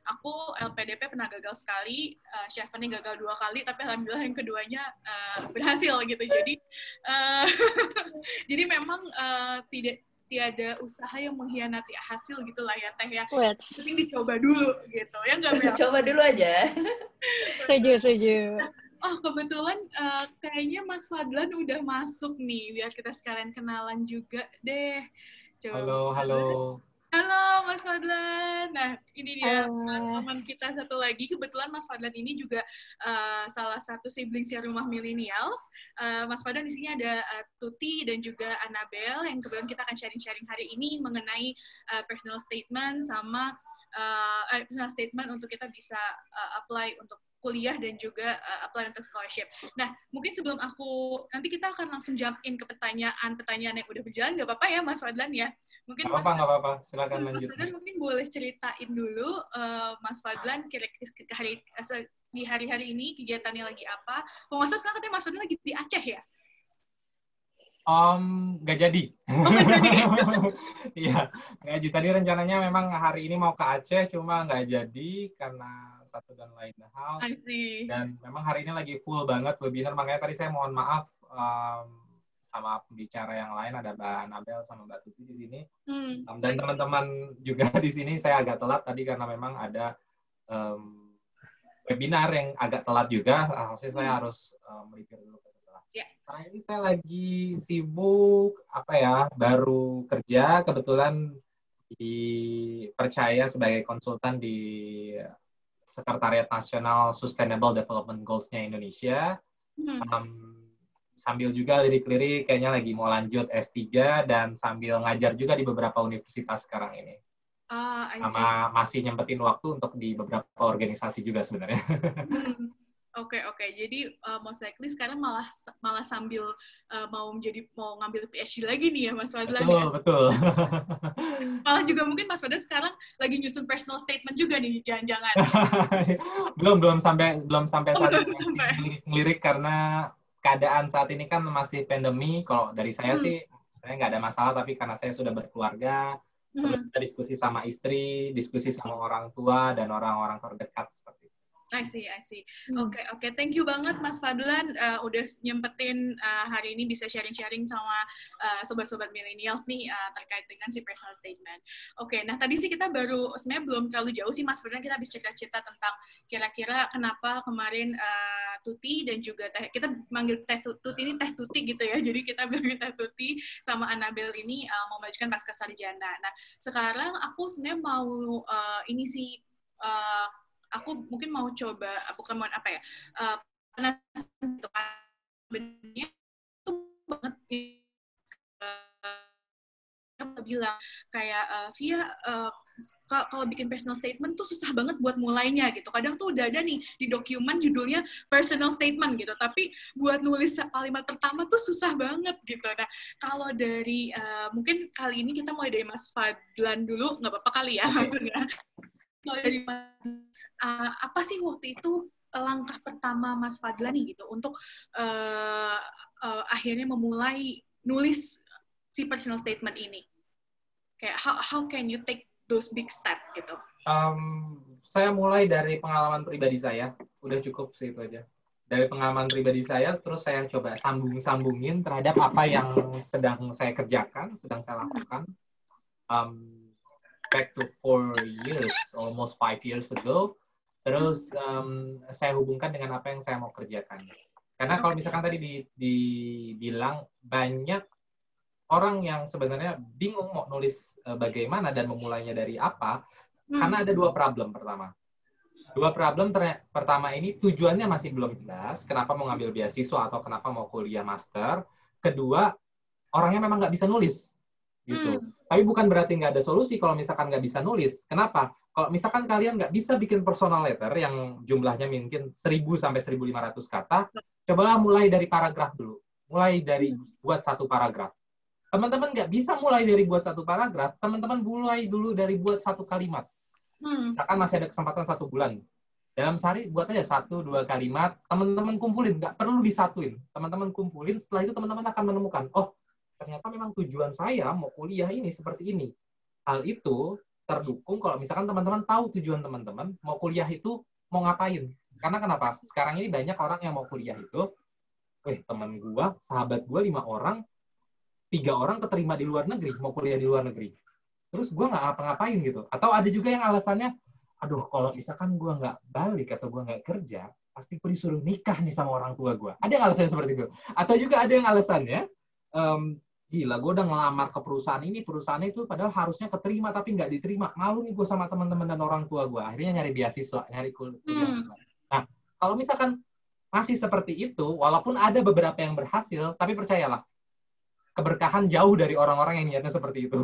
aku LPDP pernah gagal sekali, chevening gagal 2 kali, tapi alhamdulillah yang keduanya berhasil gitu. Jadi jadi memang tiada usaha yang mengkhianati hasil gitulah ya Teh ya. Penting dicoba dulu gitu ya, nggak Bel? Coba dulu aja. Setuju. Oh, kebetulan kayaknya Mas Fadlan udah masuk nih, biar kita sekalian kenalan juga deh. Coba. Halo Mas Fadlan. Nah, ini dia teman kita satu lagi. Kebetulan Mas Fadlan ini juga salah satu siblingsnya Rumah Millennials. Mas Fadlan di sini ada Tuti dan juga Annabelle yang kebetulan kita akan sharing-sharing hari ini mengenai personal statement sama personal statement untuk kita bisa apply untuk kuliah dan juga apply untuk scholarship. Nah, mungkin sebelum nanti kita akan langsung jump in ke pertanyaan yang udah berjalan, nggak apa-apa ya Mas Fadlan ya? Mungkin nggak apa-apa, silakan lanjut. Mas Fadlan mungkin boleh ceritain dulu Mas Fadlan kira-kira di hari-hari ini kegiatannya lagi apa? Kalau nggak salah sekarang katanya Mas Fadlan lagi di Aceh ya? Nggak jadi. Iya, nggak jadi. Tadi rencananya memang hari ini mau ke Aceh, cuma nggak jadi karena satu dan lain hal. Dan memang hari ini lagi full banget webinar, makanya tadi saya mohon maaf sama pembicara yang lain, ada Mbak Annabelle sama Mbak Tuti di sini. Dan teman-teman juga di sini saya agak telat tadi karena memang ada webinar yang agak telat juga. Hasilnya saya harus melipir dulu ke setelah. Karena ini saya lagi sibuk, baru kerja, kebetulan dipercaya sebagai konsultan di Sekretariat Nasional Sustainable Development Goals-nya Indonesia. Sambil juga lirik-lirik kayaknya lagi mau lanjut S3 dan sambil ngajar juga di beberapa universitas sekarang ini. sama masih nyempetin waktu untuk di beberapa organisasi juga sebenarnya. Oke. Jadi most likely sekarang malah sambil mau ngambil PhD lagi nih ya Mas Fadlan. Betul. Malah juga mungkin Mas Fadlan sekarang lagi nyusun personal statement juga nih, jangan-jangan. belum sampai saat ini ngelirik karena keadaan saat ini kan masih pandemi. Kalau dari saya sih sebenarnya nggak ada masalah, tapi karena saya sudah berkeluarga, kita diskusi sama istri, diskusi sama orang tua dan orang-orang terdekat seperti itu. I see. Oke. Thank you banget Mas Fadlan udah nyempetin hari ini bisa sharing-sharing sama sobat-sobat millennials nih terkait dengan si personal statement. Oke, nah tadi sih kita baru sebenarnya belum terlalu jauh sih Mas Fadlan, kita bisa cerita-cerita tentang kira-kira kenapa kemarin Tuti dan juga kita manggil Tuti ini Teh Tuti gitu ya. Jadi kita bilang Teh Tuti sama Annabel ini mau majukan pascasarjana. Nah, sekarang aku sebenarnya mau ini sih aku mungkin mau coba, bukan mau apa ya, penasaran gitu kan, sebenarnya itu banget bilang kayak Via kalau bikin personal statement tuh susah banget buat mulainya gitu. Kadang tuh udah ada nih di dokumen judulnya personal statement gitu, tapi buat nulis kalimat pertama tuh susah banget gitu. Nah, kalau dari mungkin kali ini kita mulai dari Mas Fadlan dulu, nggak apa-apa kali ya maksudnya. Dari apa sih waktu itu langkah pertama Mas Fadlan nih gitu untuk akhirnya memulai nulis si personal statement ini? Kayak how can you take those big step gitu? Saya mulai dari pengalaman pribadi saya, udah cukup sih itu aja. Dari pengalaman pribadi saya, terus saya coba sambungin terhadap apa yang sedang saya kerjakan, sedang saya lakukan. Back to 4 years, almost 5 years ago. Terus saya hubungkan dengan apa yang saya mau kerjakan. Karena kalau misalkan tadi dibilang banyak orang yang sebenarnya bingung mau nulis bagaimana dan memulainya dari apa, karena ada dua problem pertama. Pertama ini tujuannya masih belum jelas, kenapa mau ngambil beasiswa atau kenapa mau kuliah master. Kedua, orangnya memang nggak bisa nulis. Gitu. Tapi bukan berarti nggak ada solusi kalau misalkan nggak bisa nulis. Kenapa? Kalau misalkan kalian nggak bisa bikin personal letter yang jumlahnya mungkin 1.000 sampai 1.500 kata, cobalah mulai dari paragraf dulu. Mulai dari buat satu paragraf. Teman-teman nggak bisa mulai dari buat satu paragraf, teman-teman mulai dulu dari buat satu kalimat. Misalkan masih ada kesempatan 1 bulan. Dalam sehari buat aja 1-2 kalimat, teman-teman kumpulin, nggak perlu disatuin. Teman-teman kumpulin, setelah itu teman-teman akan menemukan, oh, ternyata memang tujuan saya mau kuliah ini seperti ini. Hal itu terdukung kalau misalkan teman-teman tahu tujuan teman-teman mau kuliah itu mau ngapain. Karena kenapa? Sekarang ini banyak orang yang mau kuliah itu, teman gua, sahabat gua 5 orang, 3 orang keterima di luar negeri, mau kuliah di luar negeri. Terus gua nggak ngapa-ngapain gitu. Atau ada juga yang alasannya, aduh kalau misalkan gua nggak balik atau gua nggak kerja, pasti gua disuruh nikah nih sama orang tua gua. Ada yang alasannya seperti itu. Atau juga ada yang alasannya, gila, gue udah ngelamar ke perusahaannya itu padahal harusnya keterima tapi nggak diterima. Malu nih gue sama teman-teman dan orang tua gue. Akhirnya nyari beasiswa, nyari kuliah. Nah, kalau misalkan masih seperti itu, walaupun ada beberapa yang berhasil, tapi percayalah, keberkahan jauh dari orang-orang yang niatnya seperti itu.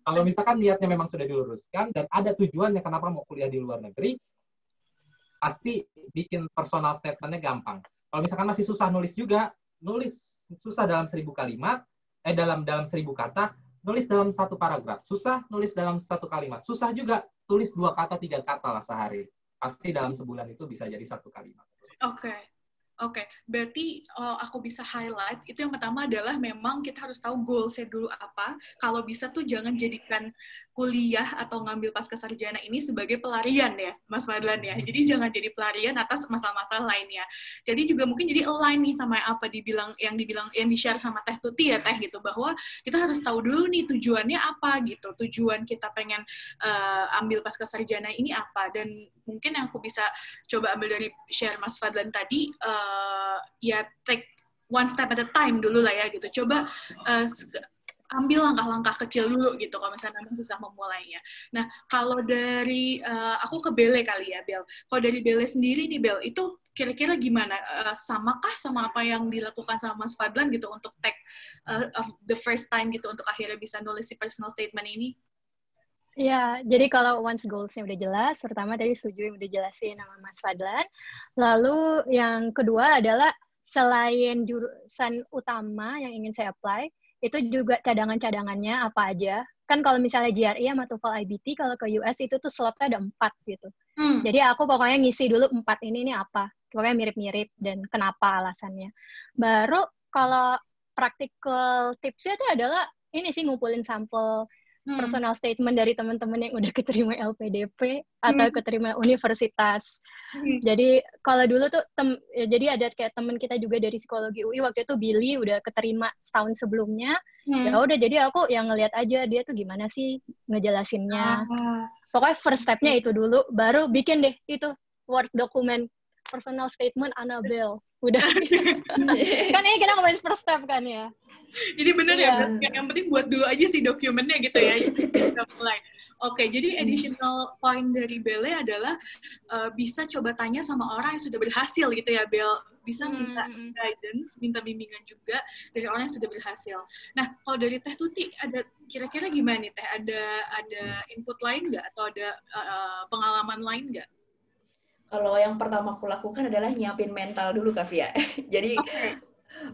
Kalau misalkan niatnya memang sudah diluruskan dan ada tujuannya kenapa mau kuliah di luar negeri, pasti bikin personal statement-nya gampang. Kalau misalkan masih susah nulis juga, nulis susah dalam 1.000 kalimat, dalam 1.000 kata, nulis dalam 1 paragraf. Susah, nulis dalam 1 kalimat. Susah juga, tulis 2 kata, 3 kata lah sehari. Pasti dalam sebulan itu bisa jadi 1 kalimat. Oke. Berarti aku bisa highlight, itu yang pertama adalah memang kita harus tahu goal-nya dulu apa. Kalau bisa tuh jangan jadikan kuliah atau ngambil pascasarjana ini sebagai pelarian ya, Mas Fadlan ya. Jadi jangan jadi pelarian atas masalah-masalah lainnya. Jadi juga mungkin jadi align nih sama apa yang di-share sama Teh Tuti ya Teh gitu, bahwa kita harus tahu dulu nih tujuannya apa gitu. Tujuan kita pengen ambil pascasarjana ini apa, dan mungkin yang aku bisa coba ambil dari share Mas Fadlan tadi, ya take one step at a time dulu lah ya gitu. Coba ambil langkah-langkah kecil dulu gitu kalau misalnya memang susah memulainya. Nah, kalau dari aku ke Bele kali ya, Bel. Kalau dari Bele sendiri nih, Bel, itu kira-kira gimana? Samakah sama apa yang dilakukan sama Mas Fadlan gitu untuk take of the first time gitu untuk akhirnya bisa nulis si personal statement ini? Ya, jadi kalau once goals-nya udah jelas, pertama tadi setuju yang udah jelasin sama Mas Fadlan. Lalu yang kedua adalah selain jurusan utama yang ingin saya apply, itu juga cadangan-cadangannya apa aja. Kan kalau misalnya GRE sama TOEFL IBT, kalau ke US itu tuh slotnya ada 4 gitu. Jadi aku pokoknya ngisi dulu 4 ini apa. Pokoknya mirip-mirip dan kenapa alasannya. Baru kalau practical tipsnya itu adalah ini sih ngumpulin sampel personal statement dari teman-teman yang udah keterima LPDP atau keterima universitas. Jadi kalau dulu tuh jadi ada kayak teman kita juga dari psikologi UI waktu itu Billy udah keterima setahun sebelumnya. Ya udah jadi aku yang ngelihat aja dia tuh gimana sih ngejelasinnya. Pokoknya first step-nya itu dulu, baru bikin deh itu Word document personal statement Annabelle. Udah. Kan ini kita ngomongin first step kan ya. Jadi bener ya, yang penting buat dulu aja sih dokumennya gitu ya. Kita mulai. Oke, jadi additional point dari Belle adalah bisa coba tanya sama orang yang sudah berhasil gitu ya, Bel. Bisa minta guidance, minta bimbingan juga dari orang yang sudah berhasil. Nah, kalau dari Teh Tuti, ada kira-kira gimana nih Teh? Ada input lain nggak? Atau ada pengalaman lain nggak? Kalau yang pertama aku lakukan adalah nyiapin mental dulu, Kavia. Jadi,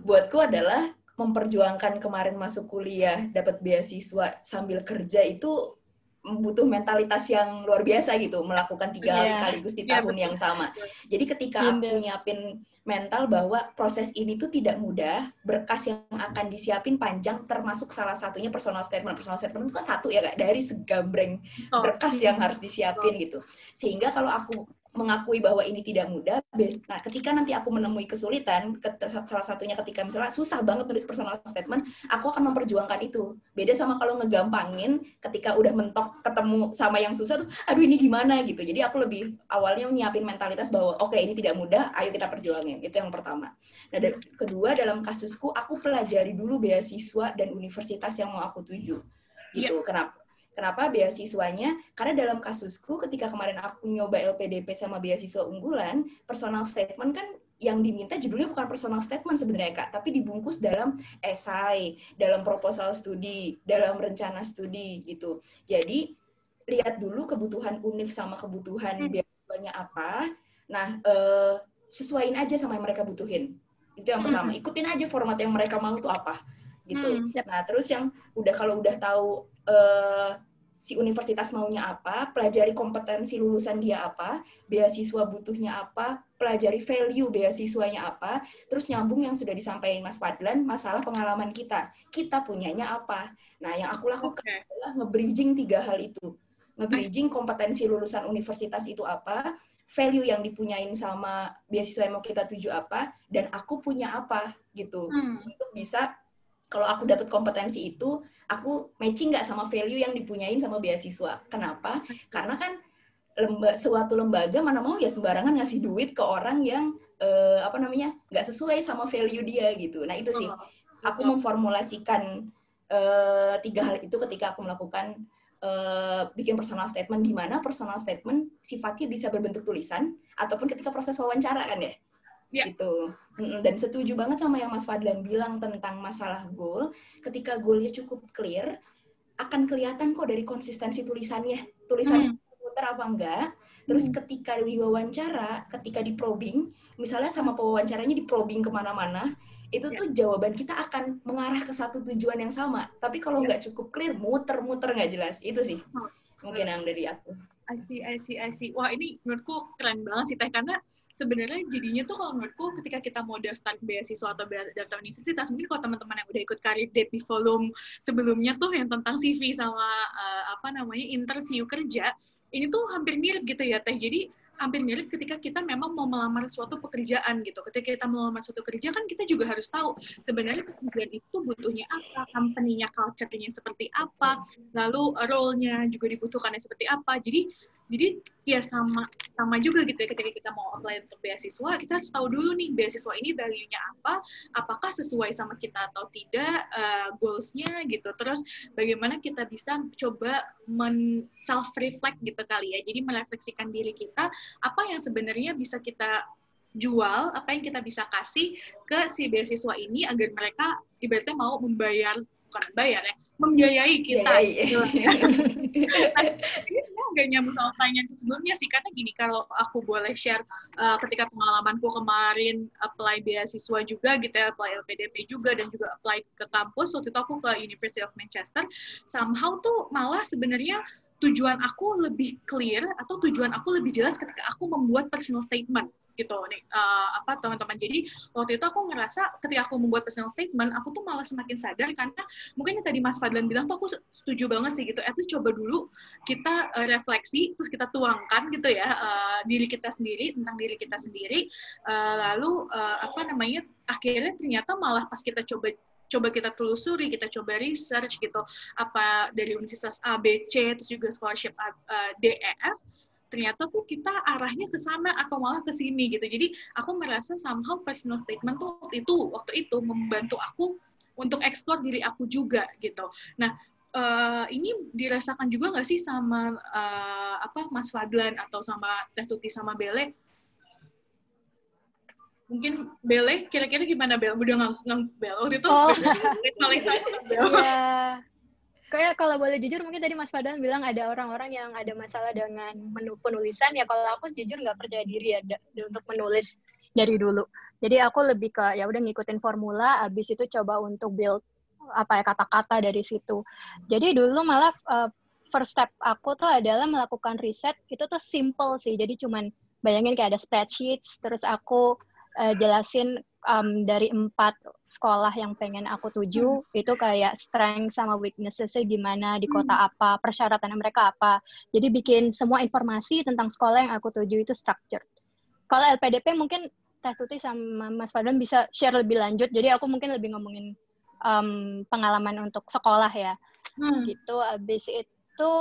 buatku adalah memperjuangkan kemarin masuk kuliah, dapat beasiswa sambil kerja itu butuh mentalitas yang luar biasa gitu, melakukan 3 hal sekaligus di tahun yang sama. Jadi ketika aku nyiapin mental bahwa proses ini tuh tidak mudah, berkas yang akan disiapin panjang, termasuk salah satunya personal statement. Personal statement itu kan satu ya Kak, dari segambreng berkas yang harus disiapin gitu. Sehingga kalau aku mengakui bahwa ini tidak mudah, nah ketika nanti aku menemui kesulitan, salah satunya ketika misalnya susah banget nulis personal statement, aku akan memperjuangkan itu. Beda sama kalau ngegampangin, ketika udah mentok ketemu sama yang susah tuh, aduh ini gimana gitu. Jadi aku lebih awalnya nyiapin mentalitas bahwa oke, ini tidak mudah, ayo kita perjuangin. Itu yang pertama. Nah, kedua dalam kasusku, aku pelajari dulu beasiswa dan universitas yang mau aku tuju. Gitu. Kenapa beasiswanya? Karena dalam kasusku ketika kemarin aku nyoba LPDP sama beasiswa unggulan, personal statement kan yang diminta judulnya bukan personal statement sebenarnya Kak, tapi dibungkus dalam esai, dalam proposal studi, dalam rencana studi gitu. Jadi lihat dulu kebutuhan univ sama kebutuhan beasiswanya apa. Nah, sesuaiin aja sama yang mereka butuhin. Itu yang pertama. Ikutin aja format yang mereka mau tuh apa gitu. Nah, terus yang kalau udah tahu si universitas maunya apa, pelajari kompetensi lulusan dia apa, beasiswa butuhnya apa, pelajari value beasiswanya apa, terus nyambung yang sudah disampaikan Mas Fadlan, masalah pengalaman kita punyanya apa. Nah, yang aku lakukan adalah nge-bridging 3 hal itu. Nge-bridging kompetensi lulusan universitas itu apa, value yang dipunyain sama beasiswa yang mau kita tuju apa, dan aku punya apa gitu. Untuk bisa kalau aku dapat kompetensi itu, aku matching nggak sama value yang dipunyain sama beasiswa. Kenapa? Karena kan suatu lembaga mana mau ya sembarangan ngasih duit ke orang yang nggak sesuai sama value dia gitu. Nah itu sih, aku memformulasikan 3 hal itu ketika aku melakukan bikin personal statement, di mana personal statement sifatnya bisa berbentuk tulisan ataupun ketika proses wawancara kan ya. Gitu. Dan setuju banget sama yang Mas Fadlan bilang tentang masalah goal. Ketika goalnya cukup clear, akan kelihatan kok dari konsistensi tulisannya muter apa enggak. Terus ketika diwawancara, ketika di probing, misalnya sama pewawancaranya di probing kemana-mana, itu tuh jawaban kita akan mengarah ke satu tujuan yang sama. Tapi kalau nggak cukup clear, muter-muter nggak jelas. Itu sih mungkin yang dari aku. I see. Wah, ini menurutku keren banget sih Teh, karena sebenarnya jadinya tuh kalau menurutku ketika kita mau daftar beasiswa atau daftar universitas, mungkin kalau teman-teman yang udah ikut Career Date di volume sebelumnya tuh yang tentang CV sama interview kerja, ini tuh hampir mirip gitu ya Teh. Jadi hampir mirip ketika kita memang mau melamar suatu pekerjaan gitu. Ketika kita mau melamar suatu kerja kan kita juga harus tahu sebenarnya pekerjaan itu butuhnya apa, company-nya, culture-nya seperti apa, lalu role-nya juga dibutuhkannya seperti apa. Jadi ya sama juga gitu ya, ketika kita mau apply untuk beasiswa, kita harus tahu dulu nih beasiswa ini value-nya apa, apakah sesuai sama kita atau tidak, goals-nya gitu. Terus bagaimana kita bisa coba self-reflect gitu kali ya, jadi merefleksikan diri kita, apa yang sebenarnya bisa kita jual, apa yang kita bisa kasih ke si beasiswa ini agar mereka ibaratnya mau membayar bukan membayar ya, membiayai kita. Gitu. Ini nggak nyambung sama pertanyaan sebelumnya sih, karena gini, kalau aku boleh share ketika pengalamanku kemarin apply beasiswa juga gitu ya, apply LPDP juga, dan juga apply ke kampus, waktu itu aku ke University of Manchester, somehow tuh malah sebenarnya tujuan aku lebih clear atau tujuan aku lebih jelas ketika aku membuat personal statement gitu nih teman-teman. Jadi waktu itu aku ngerasa ketika aku membuat personal statement, aku tuh malah semakin sadar, karena mungkin yang tadi Mas Fadlan bilang tuh aku setuju banget sih gitu. At least coba dulu kita refleksi, terus kita tuangkan gitu ya diri kita sendiri, tentang diri kita sendiri, lalu akhirnya ternyata malah pas kita coba kita telusuri, kita coba research gitu, apa dari universitas A, B, C, terus juga scholarship D, E, F, ternyata tuh kita arahnya ke sana atau malah ke sini gitu. Jadi aku merasa somehow personal statement tuh waktu itu membantu aku untuk explore diri aku juga gitu. Nah, ini dirasakan juga nggak sih sama Mas Fadlan atau sama Teh Tuti sama Bele? Mungkin Bele, kira-kira gimana Bel? Udah ngangguk Bel waktu itu? Paling Bel. Iya. Kayak kalau boleh jujur, mungkin tadi Mas Fadlan bilang ada orang-orang yang ada masalah dengan penulisan, ya kalau aku jujur nggak percaya diri ya untuk menulis dari dulu. Jadi aku lebih ke ya udah ngikutin formula, abis itu coba untuk build kata-kata dari situ. Jadi dulu malah first step aku tuh adalah melakukan riset, itu tuh simple sih. Jadi cuman bayangin kayak ada spreadsheets, terus aku jelasin dari 4 sekolah yang pengen aku tuju, itu kayak strength sama weakness-nya gimana, di kota apa, persyaratannya mereka apa. Jadi bikin semua informasi tentang sekolah yang aku tuju itu structured. Kalau LPDP mungkin Teh Tuti sama Mas Fadlan bisa share lebih lanjut, jadi aku mungkin lebih ngomongin pengalaman untuk sekolah ya. Gitu. Abis itu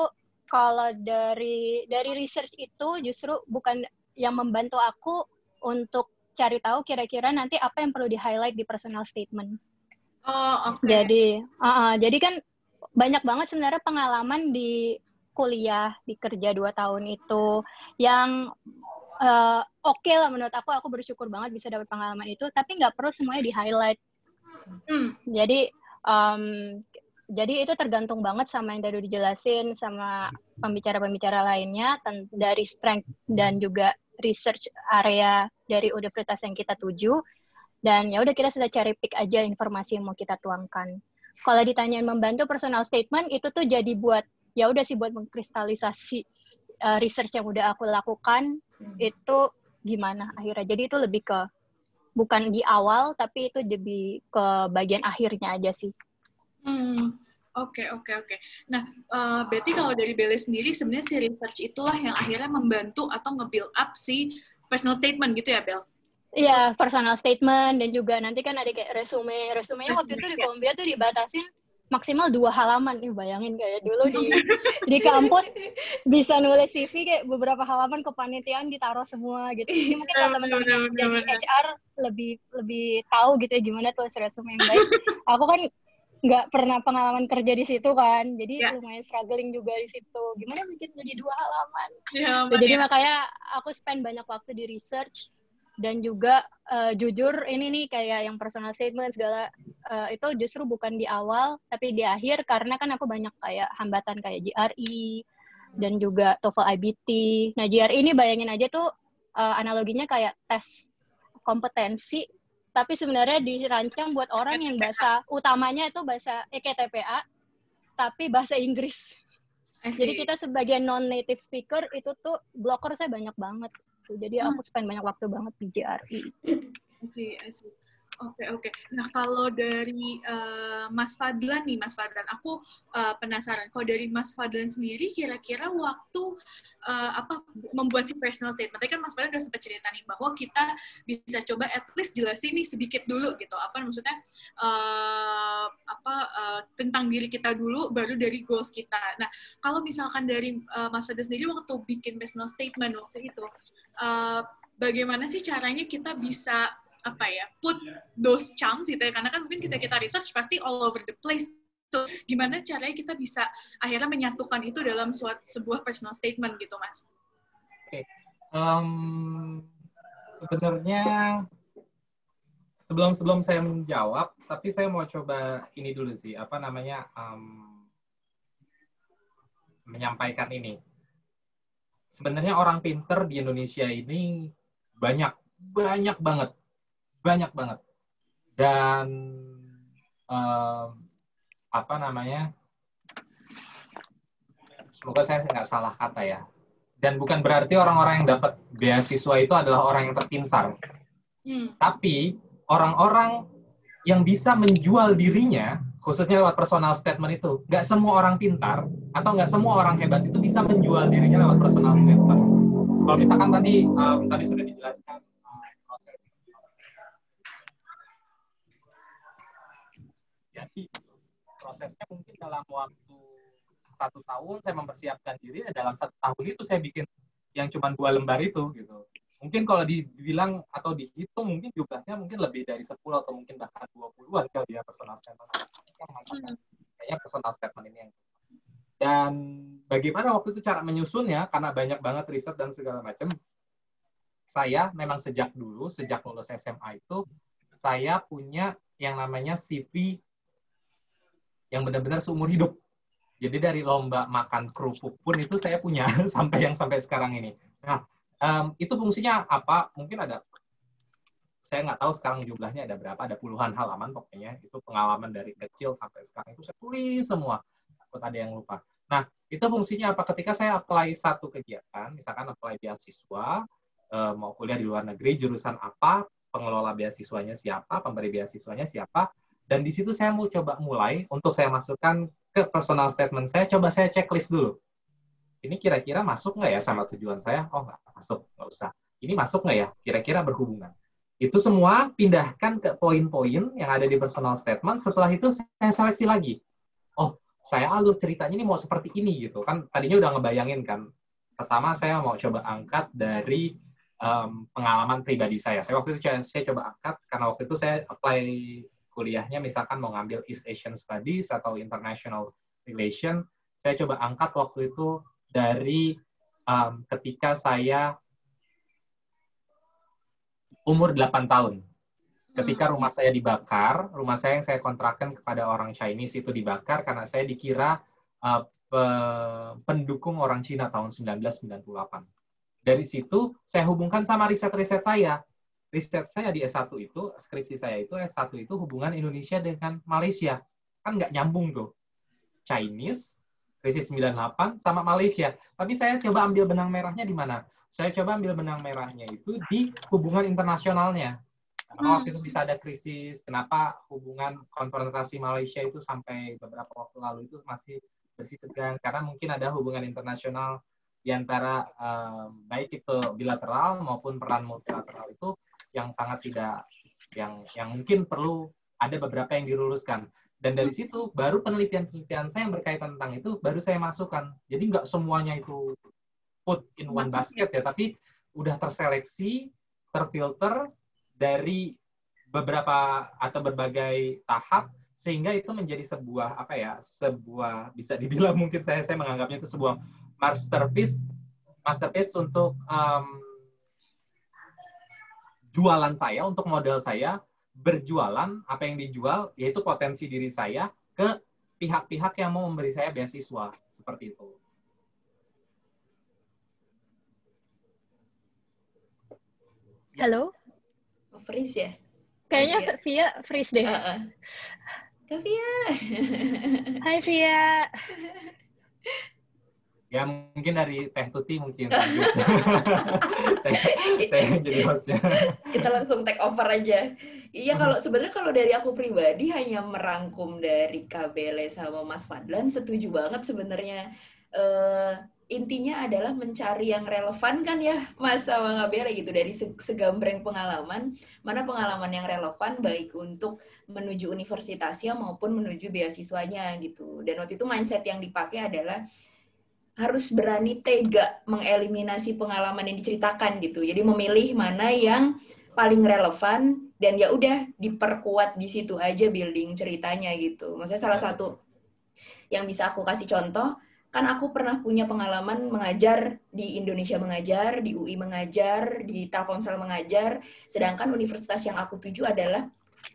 kalau dari research itu justru bukan yang membantu aku untuk cari tahu kira-kira nanti apa yang perlu di-highlight di personal statement. Oh, oke. Okay. Jadi kan banyak banget sebenarnya pengalaman di kuliah, di kerja 2 tahun itu, yang oke lah menurut aku bersyukur banget bisa dapat pengalaman itu, tapi nggak perlu semuanya di-highlight. Jadi itu tergantung banget sama yang tadi dijelasin sama pembicara-pembicara lainnya, dari strength dan juga research area dari universitas yang kita tuju, dan ya udah kita sudah cari pick aja informasi yang mau kita tuangkan. Kalau ditanyain membantu personal statement, itu tuh jadi buat ya udah sih buat mengkristalisasi research yang udah aku lakukan itu gimana akhirnya. Jadi itu lebih ke bukan di awal, tapi itu lebih ke bagian akhirnya aja sih. Oke. Nah, berarti kalau dari Bele sendiri, sebenarnya si research itulah yang akhirnya membantu atau nge-build up si personal statement gitu ya, Bel? Iya, personal statement, dan juga nanti kan ada kayak resume. Resumenya waktu itu di Columbia tuh dibatasin maksimal 2 halaman. Bayangin kayak dulu di kampus bisa nulis CV kayak beberapa halaman, kepanitiaan ditaruh semua gitu. Jadi mungkin kalau teman-teman yang jadi HR lebih tahu gitu ya gimana tulis resume yang baik. Aku kan nggak pernah pengalaman kerja di situ kan, jadi lumayan struggling juga di situ. Gimana bikin jadi 2 halaman? Jadi makanya aku spend banyak waktu di research, dan juga jujur ini nih kayak yang personal statement segala itu justru bukan di awal tapi di akhir, karena kan aku banyak kayak hambatan kayak GRE dan juga TOEFL IBT. Nah GRE ini bayangin aja tuh analoginya kayak tes kompetensi, tapi sebenarnya dirancang buat orang yang bahasa utamanya itu bahasa EKTPA, tapi bahasa Inggris. Jadi kita sebagai non-native speaker itu tuh blocker saya banyak banget. Jadi aku spend banyak waktu banget di GRE. I see. Oke. Nah, kalau dari Mas Fadlan nih, aku penasaran. Kalau dari Mas Fadlan sendiri, kira-kira waktu membuat si personal statement, tadi kan Mas Fadlan udah sempat cerita nih bahwa kita bisa coba at least jelasin nih sedikit dulu gitu. Apa maksudnya tentang diri kita dulu, baru dari goals kita. Nah, kalau misalkan dari Mas Fadlan sendiri waktu bikin personal statement waktu itu, bagaimana sih caranya kita bisa put those chunks gitu ya, karena kan mungkin kita research pasti all over the place. So, gimana caranya kita bisa akhirnya menyatukan itu dalam sebuah personal statement gitu, Mas? Oke. Sebenarnya sebelum saya menjawab, tapi saya mau coba ini dulu sih, apa namanya, menyampaikan ini. Sebenarnya orang pinter di Indonesia ini banyak banget. Dan apa namanya, semoga saya nggak salah kata ya. Dan bukan berarti orang-orang yang dapat beasiswa itu adalah orang yang terpintar. Tapi orang-orang yang bisa menjual dirinya, khususnya lewat personal statement itu, nggak semua orang pintar atau nggak semua orang hebat itu bisa menjual dirinya lewat personal statement. Kalau misalkan tadi sudah dijelaskan proses. Jadi prosesnya mungkin dalam waktu 1 tahun saya mempersiapkan diri, dalam 1 tahun itu saya bikin yang cuma 2 lembar itu gitu. Mungkin kalau dibilang atau dihitung mungkin jumlahnya mungkin lebih dari 10 atau mungkin bahkan 20-an kali ya personal statement. Kayaknya personal statement ini yang. Dan bagaimana waktu itu cara menyusunnya, karena banyak banget riset dan segala macam. Saya memang sejak lulus SMA itu saya punya yang namanya CV yang benar-benar seumur hidup. Jadi dari lomba makan kerupuk pun itu saya punya sampai sekarang ini. Nah, itu fungsinya apa? Mungkin ada, saya nggak tahu sekarang jumlahnya ada berapa, ada puluhan halaman pokoknya. Itu pengalaman dari kecil sampai sekarang itu saya tulis semua. Takut ada yang lupa. Nah, itu fungsinya apa? Ketika saya apply satu kegiatan, misalkan apply beasiswa, mau kuliah di luar negeri, jurusan apa, pengelola beasiswanya siapa, pemberi beasiswanya siapa, dan di situ saya mau coba mulai untuk saya masukkan ke personal statement saya, coba saya checklist dulu. Ini kira-kira masuk nggak ya sama tujuan saya? Oh, nggak masuk, nggak usah. Ini masuk nggak ya? Kira-kira berhubungan. Itu semua pindahkan ke poin-poin yang ada di personal statement, setelah itu saya seleksi lagi. Oh, saya alur ceritanya ini mau seperti ini gitu. Kan tadinya udah ngebayangin kan. Pertama saya mau coba angkat dari pengalaman pribadi saya. Saya waktu itu saya coba angkat, karena waktu itu saya apply kuliahnya misalkan mau ngambil East Asian Studies atau International Relation, saya coba angkat waktu itu dari ketika saya umur 8 tahun. Ketika rumah saya dibakar, rumah saya yang saya kontrakkan kepada orang Chinese itu dibakar karena saya dikira pendukung orang Cina tahun 1998. Dari situ saya hubungkan sama riset-riset saya. Riset saya di S1 itu, skripsi saya itu, S1 itu hubungan Indonesia dengan Malaysia. Kan nggak nyambung tuh. Chinese, krisis 98, sama Malaysia. Tapi saya coba ambil benang merahnya di mana? Saya coba ambil benang merahnya itu di hubungan internasionalnya. Karena waktu itu bisa ada krisis, kenapa hubungan konfrontasi Malaysia itu sampai beberapa waktu lalu itu masih bersitegang, karena mungkin ada hubungan internasional di antara baik itu bilateral maupun peran multilateral itu yang sangat tidak, yang mungkin perlu ada beberapa yang diluluskan. Dan dari situ baru penelitian-penelitian saya yang berkaitan tentang itu baru saya masukkan. Jadi nggak semuanya itu put in one basket ya, tapi udah terseleksi, terfilter dari beberapa atau berbagai tahap, sehingga itu menjadi sebuah apa ya, sebuah bisa dibilang mungkin saya menganggapnya itu sebuah masterpiece untuk jualan saya, untuk modal saya berjualan, apa yang dijual yaitu potensi diri saya ke pihak-pihak yang mau memberi saya beasiswa, seperti itu. Halo? Freeze ya? Kayaknya Via freeze deh. Kak Via. Hai Via. Ya mungkin dari Teh Tuti mungkin. saya jadi hostnya. Kita langsung take over aja. Iya, kalau sebenarnya kalau dari aku pribadi hanya merangkum dari Kak Bele sama Mas Fadlan, setuju banget sebenarnya. Intinya adalah mencari yang relevan kan ya Mas sama Kak Bele gitu, dari segambreng pengalaman, mana pengalaman yang relevan baik untuk menuju universitasnya maupun menuju beasiswanya gitu. Dan waktu itu mindset yang dipakai adalah harus berani tega mengeliminasi pengalaman yang diceritakan gitu. Jadi memilih mana yang paling relevan dan ya udah diperkuat di situ aja building ceritanya gitu. Maksudnya salah satu yang bisa aku kasih contoh, kan aku pernah punya pengalaman mengajar di Indonesia, mengajar di UI, mengajar di Telkomsel, mengajar, sedangkan universitas yang aku tuju adalah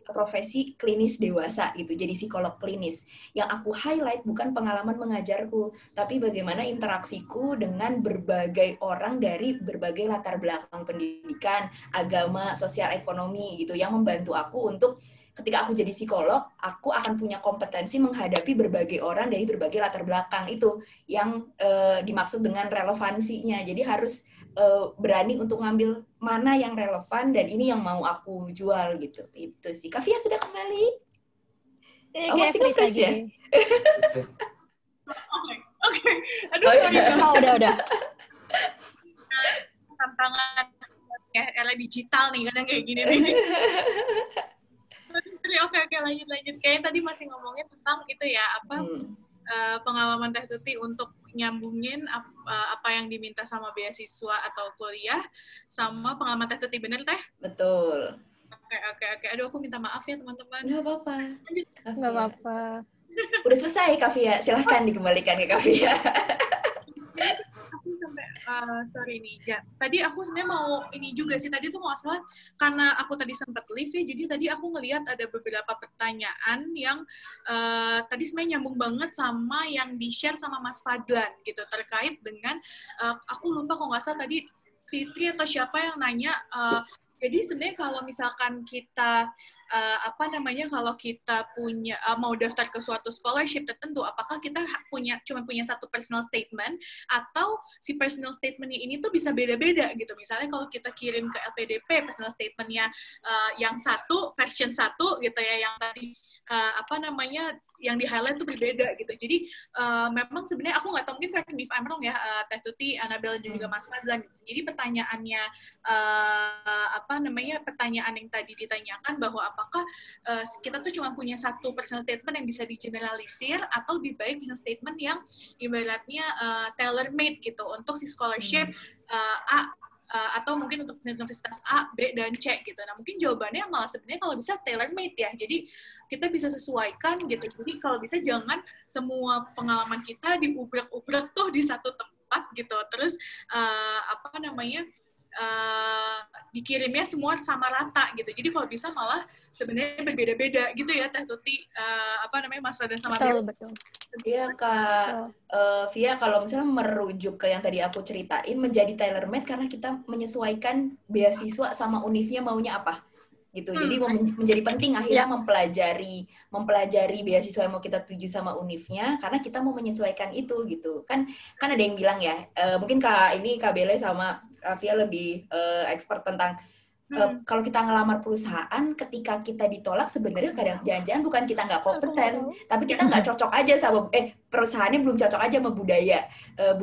profesi klinis dewasa gitu, jadi psikolog klinis. Yang aku highlight bukan pengalaman mengajarku, tapi bagaimana interaksiku dengan berbagai orang dari berbagai latar belakang pendidikan, agama, sosial, ekonomi gitu, yang membantu aku untuk ketika aku jadi psikolog, aku akan punya kompetensi menghadapi berbagai orang dari berbagai latar belakang. Itu yang dimaksud dengan relevansinya. Jadi harus berani untuk ngambil mana yang relevan dan ini yang mau aku jual gitu. Itu sih. Kavia sudah kembali? Oh, masih nge-freeze ya? Oke. Aduh, sorry. Udah. Tantangan ya, era digital nih, kadang kayak gini nih. Oke, lanjut. Kayaknya tadi masih ngomongin tentang itu ya, pengalaman Teh Tuti untuk nyambungin apa yang diminta sama beasiswa atau kuliah sama pengalaman Teh Tuti, bener Teh? Betul. Oke. Aduh, aku minta maaf ya teman-teman. Nggak apa-apa. Udah selesai Kavia, silahkan dikembalikan ke Kavia. Sorry nih, ya. Tadi aku sebenarnya mau ini juga sih, tadi tuh nggak salah, karena aku tadi sempat live ya, jadi tadi aku ngelihat ada beberapa pertanyaan yang tadi sebenarnya nyambung banget sama yang di-share sama Mas Fadlan gitu, terkait dengan, aku lupa kok nggak salah tadi Fitri atau siapa yang nanya, jadi sebenarnya kalau misalkan kita kalau kita punya mau daftar ke suatu scholarship tertentu, apakah kita cuma punya satu personal statement atau si personal statement-nya ini tuh bisa beda-beda gitu. Misalnya kalau kita kirim ke LPDP personal statement-nya yang satu, version 1 gitu ya, yang tadi yang di-highlight tuh berbeda gitu. Jadi memang sebenarnya aku nggak tahu, mungkin correct me if I'm wrong ya, Teh Tuti, Annabelle dan juga Mas Fadlan. Jadi pertanyaannya pertanyaan yang tadi ditanyakan bahwa apakah kita tuh cuma punya satu personal statement yang bisa digeneralisir atau lebih baik personal statement yang ibaratnya tailor-made gitu untuk si scholarship atau mungkin untuk universitas A, B, dan C gitu. Nah, mungkin jawabannya malah sebenarnya kalau bisa tailor-made ya. Jadi kita bisa sesuaikan gitu. Jadi kalau bisa jangan semua pengalaman kita diubrek-ubrek tuh di satu tempat gitu. Terus dikirimnya semua sama rata gitu. Jadi kalau bisa malah sebenarnya berbeda-beda gitu ya Teh Tuti, Mas Fadlan sama Betul. Iya Kak, Via, kalau misalnya merujuk ke yang tadi aku ceritain, menjadi tailor-made karena kita menyesuaikan beasiswa sama univnya maunya apa gitu. Jadi menjadi penting akhirnya mempelajari beasiswa yang mau kita tuju sama univnya karena kita mau menyesuaikan itu gitu. Kan ada yang bilang ya, mungkin Kak Bele sama Kak Via lebih expert tentang kalau kita ngelamar perusahaan, ketika kita ditolak sebenarnya kadang jangan-jangan bukan kita nggak kompeten, tapi kita nggak cocok aja sama perusahaannya belum cocok aja sama budaya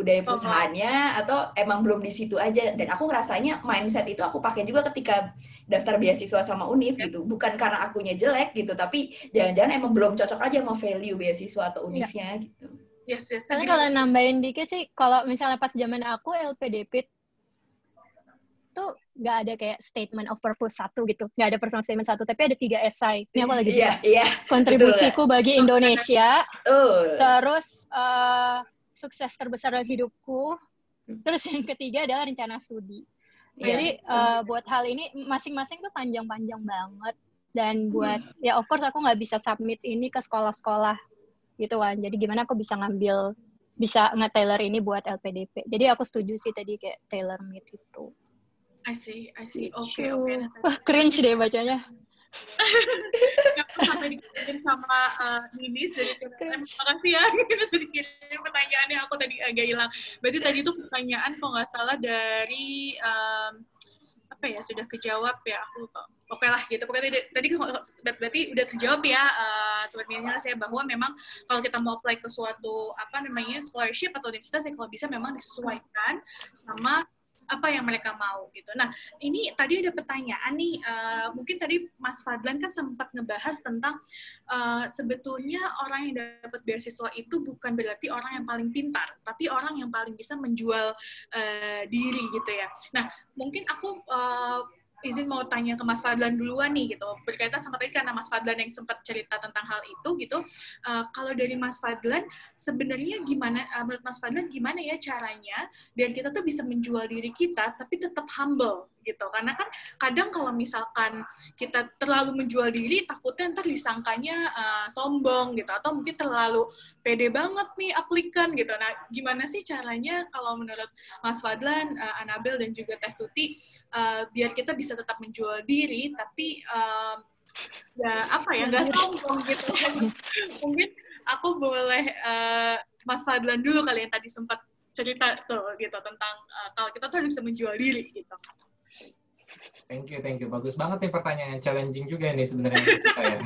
perusahaannya, atau emang belum di situ aja. Dan aku ngerasanya mindset itu aku pakai juga ketika daftar beasiswa sama univ gitu, bukan karena akunya jelek gitu, tapi jangan-jangan emang belum cocok aja sama value beasiswa atau univnya gitu. Yes. Karena kalau nambahin dikit sih, kalau misalnya pas zaman aku LPDP tuh nggak ada kayak statement of purpose 1 gitu, nggak ada personal statement 1, tapi ada 3 esai. Ini aku lagi kontribusiku bagi Indonesia, terus sukses terbesar dalam hidupku, terus yang ketiga adalah rencana studi. Jadi buat hal ini masing-masing tuh panjang-panjang banget, dan buat ya of course aku nggak bisa submit ini ke sekolah-sekolah gitu kan. Jadi gimana aku bisa nge-tailor ini buat LPDP. Jadi aku setuju sih tadi kayak tailor made itu. I see. Oke. Wah, cringe deh bacanya. Aku sampai dikirim sama Ninis dari Terima kasih ya, sudah dikirim pertanyaannya, aku tadi agak hilang. Berarti tadi itu pertanyaan kalau nggak salah dari sudah kejawab ya, aku lupa. Oke lah gitu. Pokoknya tadi berarti udah terjawab ya, Sobat Milenials ya, bahwa memang kalau kita mau apply ke suatu scholarship atau universitas ya kalau bisa memang disesuaikan sama apa yang mereka mau gitu. Nah, ini tadi ada pertanyaan nih, mungkin tadi Mas Fadlan kan sempat ngebahas tentang sebetulnya orang yang dapat beasiswa itu bukan berarti orang yang paling pintar, tapi orang yang paling bisa menjual diri gitu ya. Nah, mungkin aku izin mau tanya ke Mas Fadlan duluan nih gitu, berkaitan sama tadi karena Mas Fadlan yang sempat cerita tentang hal itu gitu. Kalau dari Mas Fadlan sebenarnya gimana, menurut Mas Fadlan gimana ya caranya biar kita tuh bisa menjual diri kita tapi tetap humble gitu, karena kan kadang kalau misalkan kita terlalu menjual diri takutnya ntar disangkanya sombong gitu, atau mungkin terlalu pede banget nih aplikan gitu. Nah gimana sih caranya kalau menurut Mas Fadlan, Anabel dan juga Teh Tuti biar kita bisa tetap menjual diri tapi ya apa ya, nggak sombong gitu. Mungkin aku boleh Mas Fadlan dulu kali yang tadi sempat cerita tuh gitu tentang kalau kita tuh bisa menjual diri gitu. Thank you. Bagus banget nih pertanyaan, challenging juga nih sebenarnya untuk kita ya.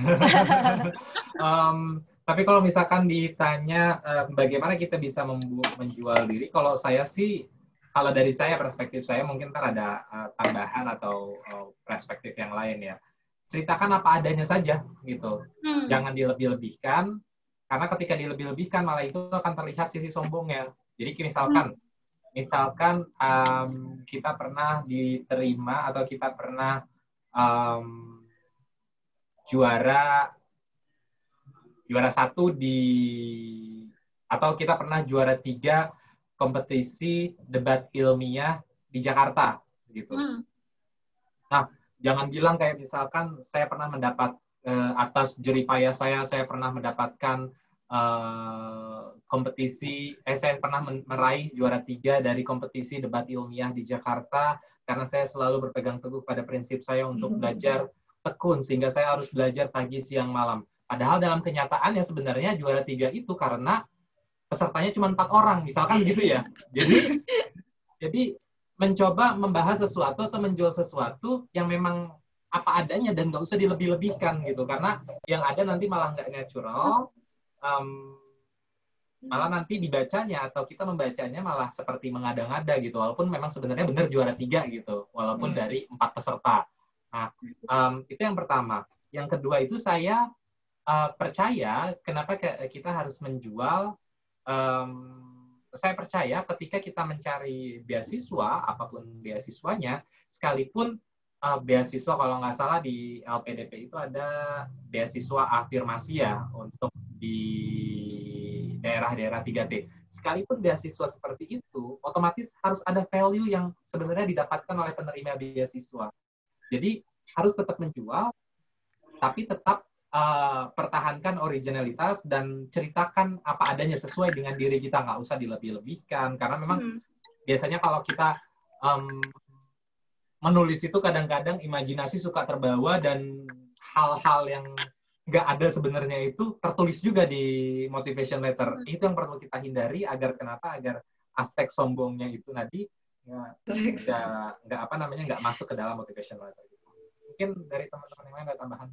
Tapi kalau misalkan ditanya bagaimana kita bisa menjual diri, kalau saya sih, kalau dari saya, perspektif saya mungkin ntar ada tambahan atau perspektif yang lain ya. Ceritakan apa adanya saja gitu. Jangan dilebih-lebihkan, karena ketika dilebih-lebihkan malah itu akan terlihat sisi sombongnya. Jadi misalkan kita pernah diterima atau kita pernah juara 1 atau kita pernah juara 3 kompetisi debat ilmiah di Jakarta gitu. Nah, jangan bilang kayak misalkan saya pernah mendapat atas jeripaya saya pernah mendapatkan saya pernah meraih juara 3 dari kompetisi debat ilmiah di Jakarta karena saya selalu berpegang teguh pada prinsip saya untuk belajar tekun sehingga saya harus belajar pagi, siang, malam. Padahal dalam kenyataannya sebenarnya juara 3 itu karena pesertanya cuma 4 orang, misalkan gitu ya. Jadi mencoba membahas sesuatu atau menjual sesuatu yang memang apa adanya dan nggak usah dilebih-lebihkan gitu, karena yang ada nanti malah nggak natural. Malah nanti dibacanya atau kita membacanya malah seperti mengada-ngada gitu, walaupun memang sebenarnya benar juara 3 gitu, walaupun dari 4 peserta. Nah, itu yang pertama. Yang kedua itu saya percaya kenapa kita harus menjual. Saya percaya ketika kita mencari beasiswa, apapun beasiswanya, sekalipun beasiswa kalau nggak salah di LPDP itu ada beasiswa afirmasi ya untuk di daerah-daerah 3T. Sekalipun beasiswa seperti itu, otomatis harus ada value yang sebenarnya didapatkan oleh penerima beasiswa. Jadi harus tetap menjual, tapi tetap pertahankan originalitas dan ceritakan apa adanya sesuai dengan diri kita, nggak usah dilebih-lebihkan. Karena memang biasanya kalau kita menulis itu kadang-kadang imajinasi suka terbawa dan hal-hal yang nggak ada sebenarnya itu tertulis juga di motivation letter. Itu yang perlu kita hindari agar aspek sombongnya itu tadi nggak masuk ke dalam motivation letter. Mungkin dari teman-teman yang lain ada tambahan?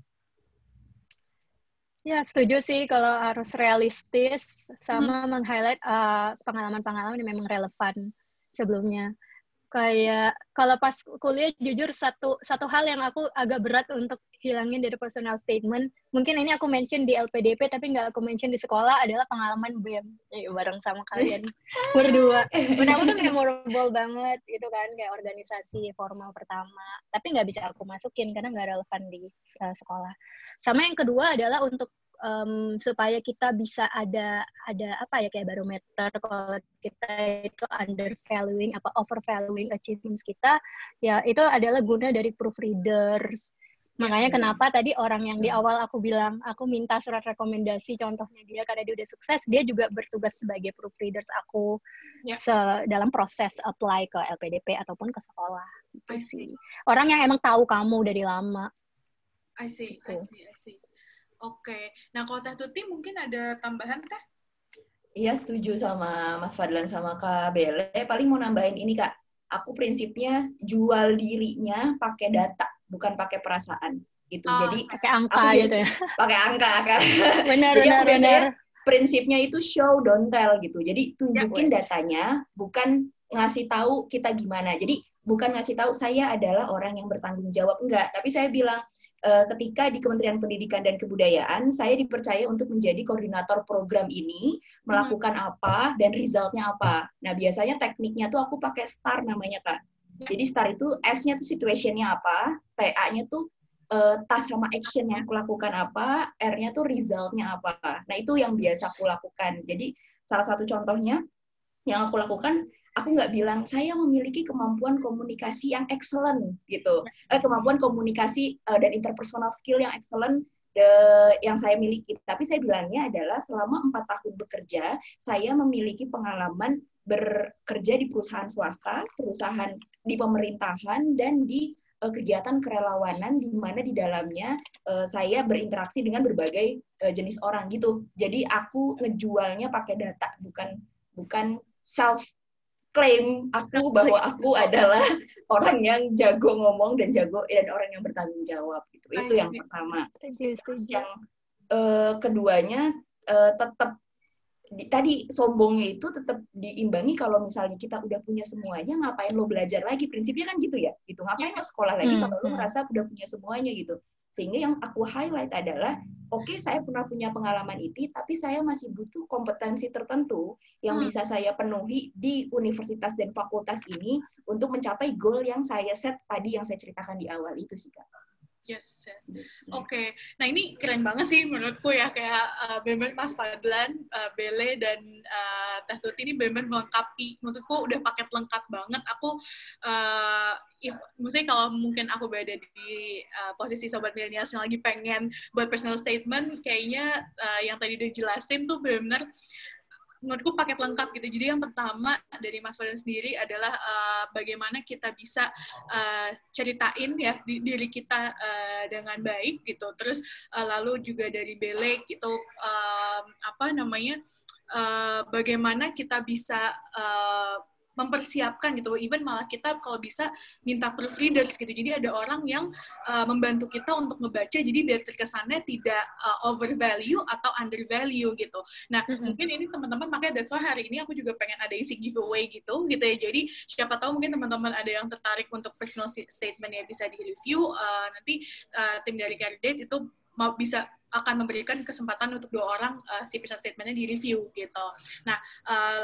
Ya, setuju sih kalau harus realistis sama meng-highlight pengalaman-pengalaman yang memang relevan sebelumnya. Kayak kalau pas kuliah jujur satu hal yang aku agak berat untuk hilangin dari personal statement, mungkin ini aku mention di LPDP tapi nggak aku mention di sekolah, adalah pengalaman BEM bareng sama kalian berdua. Menurut aku tuh memorable banget gitu kan, kayak organisasi formal pertama, tapi nggak bisa aku masukin karena nggak relevan di sekolah. Sama yang kedua adalah untuk supaya kita bisa ada apa ya, kayak barometer kalau kita itu undervaluing apa overvaluing achievements kita, ya itu adalah guna dari proofreaders. Makanya kenapa tadi orang yang di awal aku bilang aku minta surat rekomendasi contohnya dia karena dia udah sukses, dia juga bertugas sebagai proofreaders aku dalam proses apply ke LPDP ataupun ke sekolah. Gitu sih. Orang yang emang tahu kamu dari lama. I see. Oke. Nah, kalau Teh Tuti mungkin ada tambahan, Teh? Iya, setuju sama Mas Fadlan sama Kak Bele. Paling mau nambahin ini, Kak. Aku prinsipnya jual dirinya pakai data, bukan pakai perasaan. Gitu. Jadi pakai angka gitu ya. Pakai angka, Kak. Benar. Prinsipnya itu show, don't tell gitu. Jadi tunjukin datanya, bukan ngasih tahu kita gimana. Jadi bukan ngasih tahu saya adalah orang yang bertanggung jawab, enggak. Tapi saya bilang ketika di Kementerian Pendidikan dan Kebudayaan, saya dipercaya untuk menjadi koordinator program ini, melakukan apa dan resultnya apa. Nah biasanya tekniknya tuh aku pakai STAR namanya, Kak. Jadi STAR itu S-nya tuh situation-nya apa, TA-nya tuh task sama action yang aku lakukan apa, R-nya tuh result-nya apa. Nah, itu yang biasa aku lakukan. Jadi, salah satu contohnya yang aku lakukan, aku nggak bilang saya memiliki kemampuan komunikasi yang excellent gitu, kemampuan komunikasi dan interpersonal skill yang excellent yang saya miliki. Tapi saya bilangnya adalah selama 4 tahun bekerja, saya memiliki pengalaman bekerja di perusahaan swasta, perusahaan di pemerintahan, dan di kegiatan kerelawanan di mana di dalamnya saya berinteraksi dengan berbagai jenis orang gitu. Jadi aku ngejualnya pakai data, bukan self claim aku bahwa aku adalah orang yang jago ngomong dan orang yang bertanggung jawab gitu. Itu yang pertama. Terus yang keduanya tetap tadi sombongnya itu tetap diimbangi kalau misalnya kita udah punya semuanya, ngapain lo belajar lagi? Prinsipnya kan gitu ya. Gitu. Ngapain lo sekolah lagi kalau lo merasa udah punya semuanya gitu. Sehingga yang aku highlight adalah, oke, saya pernah punya pengalaman itu, tapi saya masih butuh kompetensi tertentu yang bisa saya penuhi di universitas dan fakultas ini untuk mencapai goal yang saya set tadi, yang saya ceritakan di awal itu sih, Kak. Yes. Oke. Nah, ini keren banget sih menurutku ya, kayak benar-benar Mas Fadlan, Bele, dan Teh Tuti ini benar-benar melengkapi. Menurutku udah paket lengkap banget. Aku, maksudnya kalau mungkin aku berada di posisi Sobat Millennials yang lagi pengen buat personal statement, kayaknya yang tadi udah jelasin tuh benar-benar menurutku paket lengkap gitu. Jadi yang pertama dari Mas Fadlan sendiri adalah bagaimana kita bisa ceritain ya diri kita dengan baik gitu. Terus lalu juga dari Bele gitu, bagaimana kita bisa mempersiapkan gitu, even malah kita kalau bisa minta proofreaders gitu, jadi ada orang yang membantu kita untuk ngebaca, jadi biar terkesannya tidak overvalue atau undervalue gitu. Nah, mungkin ini teman-teman, makanya that's why hari ini aku juga pengen ada isi giveaway gitu ya, jadi siapa tahu mungkin teman-teman ada yang tertarik untuk personal statement ya bisa di-review, nanti tim dari Candidate itu mau bisa akan memberikan kesempatan untuk 2 orang si personal statement-nya di-review gitu. Nah,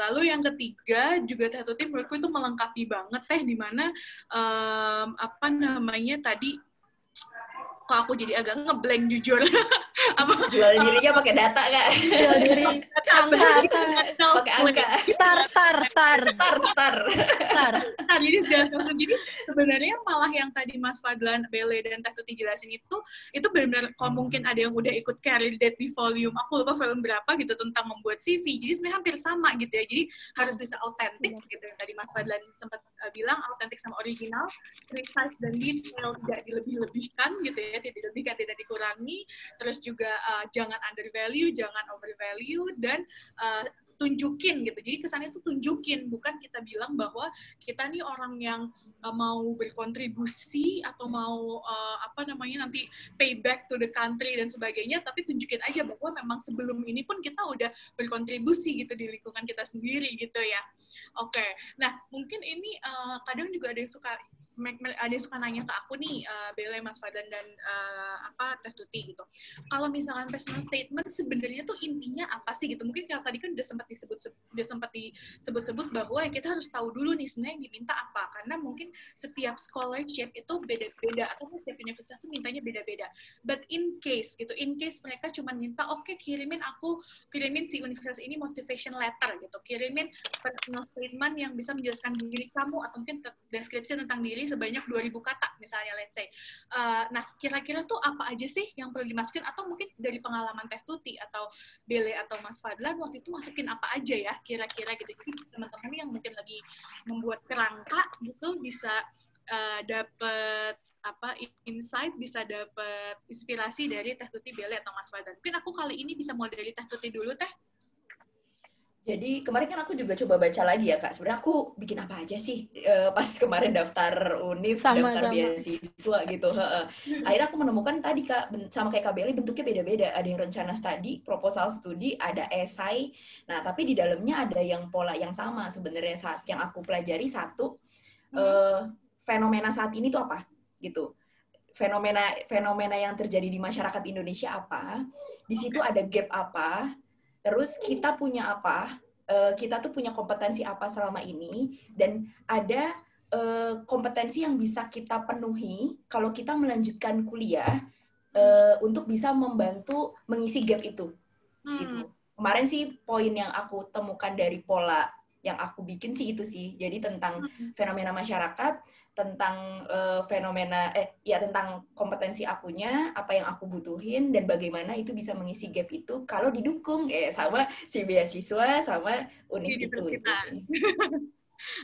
lalu yang ketiga juga Teh Tuti menurutku itu melengkapi banget di mana tadi kok aku jadi agak ngeblank jujur. Jual dirinya pakai data, Kak. Jual diri angka. Pakai angka. Star. Jadi sebenarnya malah yang tadi Mas Fadlan, Bele, dan Teh Tuti jelasin itu benar-benar kalau mungkin ada yang udah ikut Candidate di volume, aku lupa volume berapa gitu, tentang membuat CV. Jadi sebenarnya hampir sama gitu ya. Jadi harus bisa autentik gitu yang tadi Mas Fadlan sempat bilang, autentik sama original, precise dan detail, tidak dilebih-lebihkan gitu ya, tidak dilebihkan, tidak dikurangi, terus juga jangan undervalue, jangan overvalue, dan tunjukin gitu. Jadi kesannya itu tunjukin, bukan kita bilang bahwa kita nih orang yang mau berkontribusi atau mau nanti pay back to the country dan sebagainya, tapi tunjukin aja bahwa memang sebelum ini pun kita udah berkontribusi gitu di lingkungan kita sendiri gitu ya. Oke. Nah, mungkin ini kadang juga ada yang suka nanya ke aku nih, Bele, Mas Fadlan, dan Teh Tuti gitu. Kalau misalkan personal statement sebenarnya tuh intinya apa sih gitu? Mungkin kalau tadi kan udah sempat disebut-sebut bahwa ya kita harus tahu dulu nih sebenarnya yang diminta apa, karena mungkin setiap scholarship itu beda-beda atau setiap universitas tuh mintanya beda-beda. But in case mereka cuma minta, oke, kirimin si universitas ini motivation letter gitu, kirimin personal statement yang bisa menjelaskan diri kamu atau mungkin deskripsi tentang diri sebanyak 2.000 kata misalnya, let's say. Nah, kira-kira tuh apa aja sih yang perlu dimasukin, atau mungkin dari pengalaman Teh Tuti atau Bele atau Mas Fadlan waktu itu masukin apa aja ya kira-kira gitu. Jadi teman-teman yang mungkin lagi membuat kerangka gitu bisa dapat insight, bisa dapat inspirasi dari Teh Tuti, Bele, atau Mas Fadlan. Mungkin aku kali ini bisa mulai dari Teh Tuti dulu, Teh. Jadi kemarin kan aku juga coba baca lagi ya, Kak. Sebenarnya aku bikin apa aja sih pas kemarin daftar univ, daftar beasiswa gitu. Akhirnya aku menemukan tadi, Kak, sama kayak Kak Beli, bentuknya beda-beda. Ada yang rencana studi, proposal studi, ada esai. Nah, tapi di dalamnya ada yang pola yang sama sebenarnya. Saat yang aku pelajari satu, fenomena saat ini tuh apa gitu. Fenomena yang terjadi di masyarakat Indonesia apa? Di situ ada gap apa? Terus kita punya apa? Kita tuh punya kompetensi apa selama ini? Dan ada kompetensi yang bisa kita penuhi kalau kita melanjutkan kuliah untuk bisa membantu mengisi gap itu. Gitu. Kemarin sih poin yang aku temukan dari pola yang aku bikin sih itu sih. Jadi tentang fenomena masyarakat, tentang tentang kompetensi akunya, apa yang aku butuhin dan bagaimana itu bisa mengisi gap itu kalau didukung sama si beasiswa sama univ itu sih.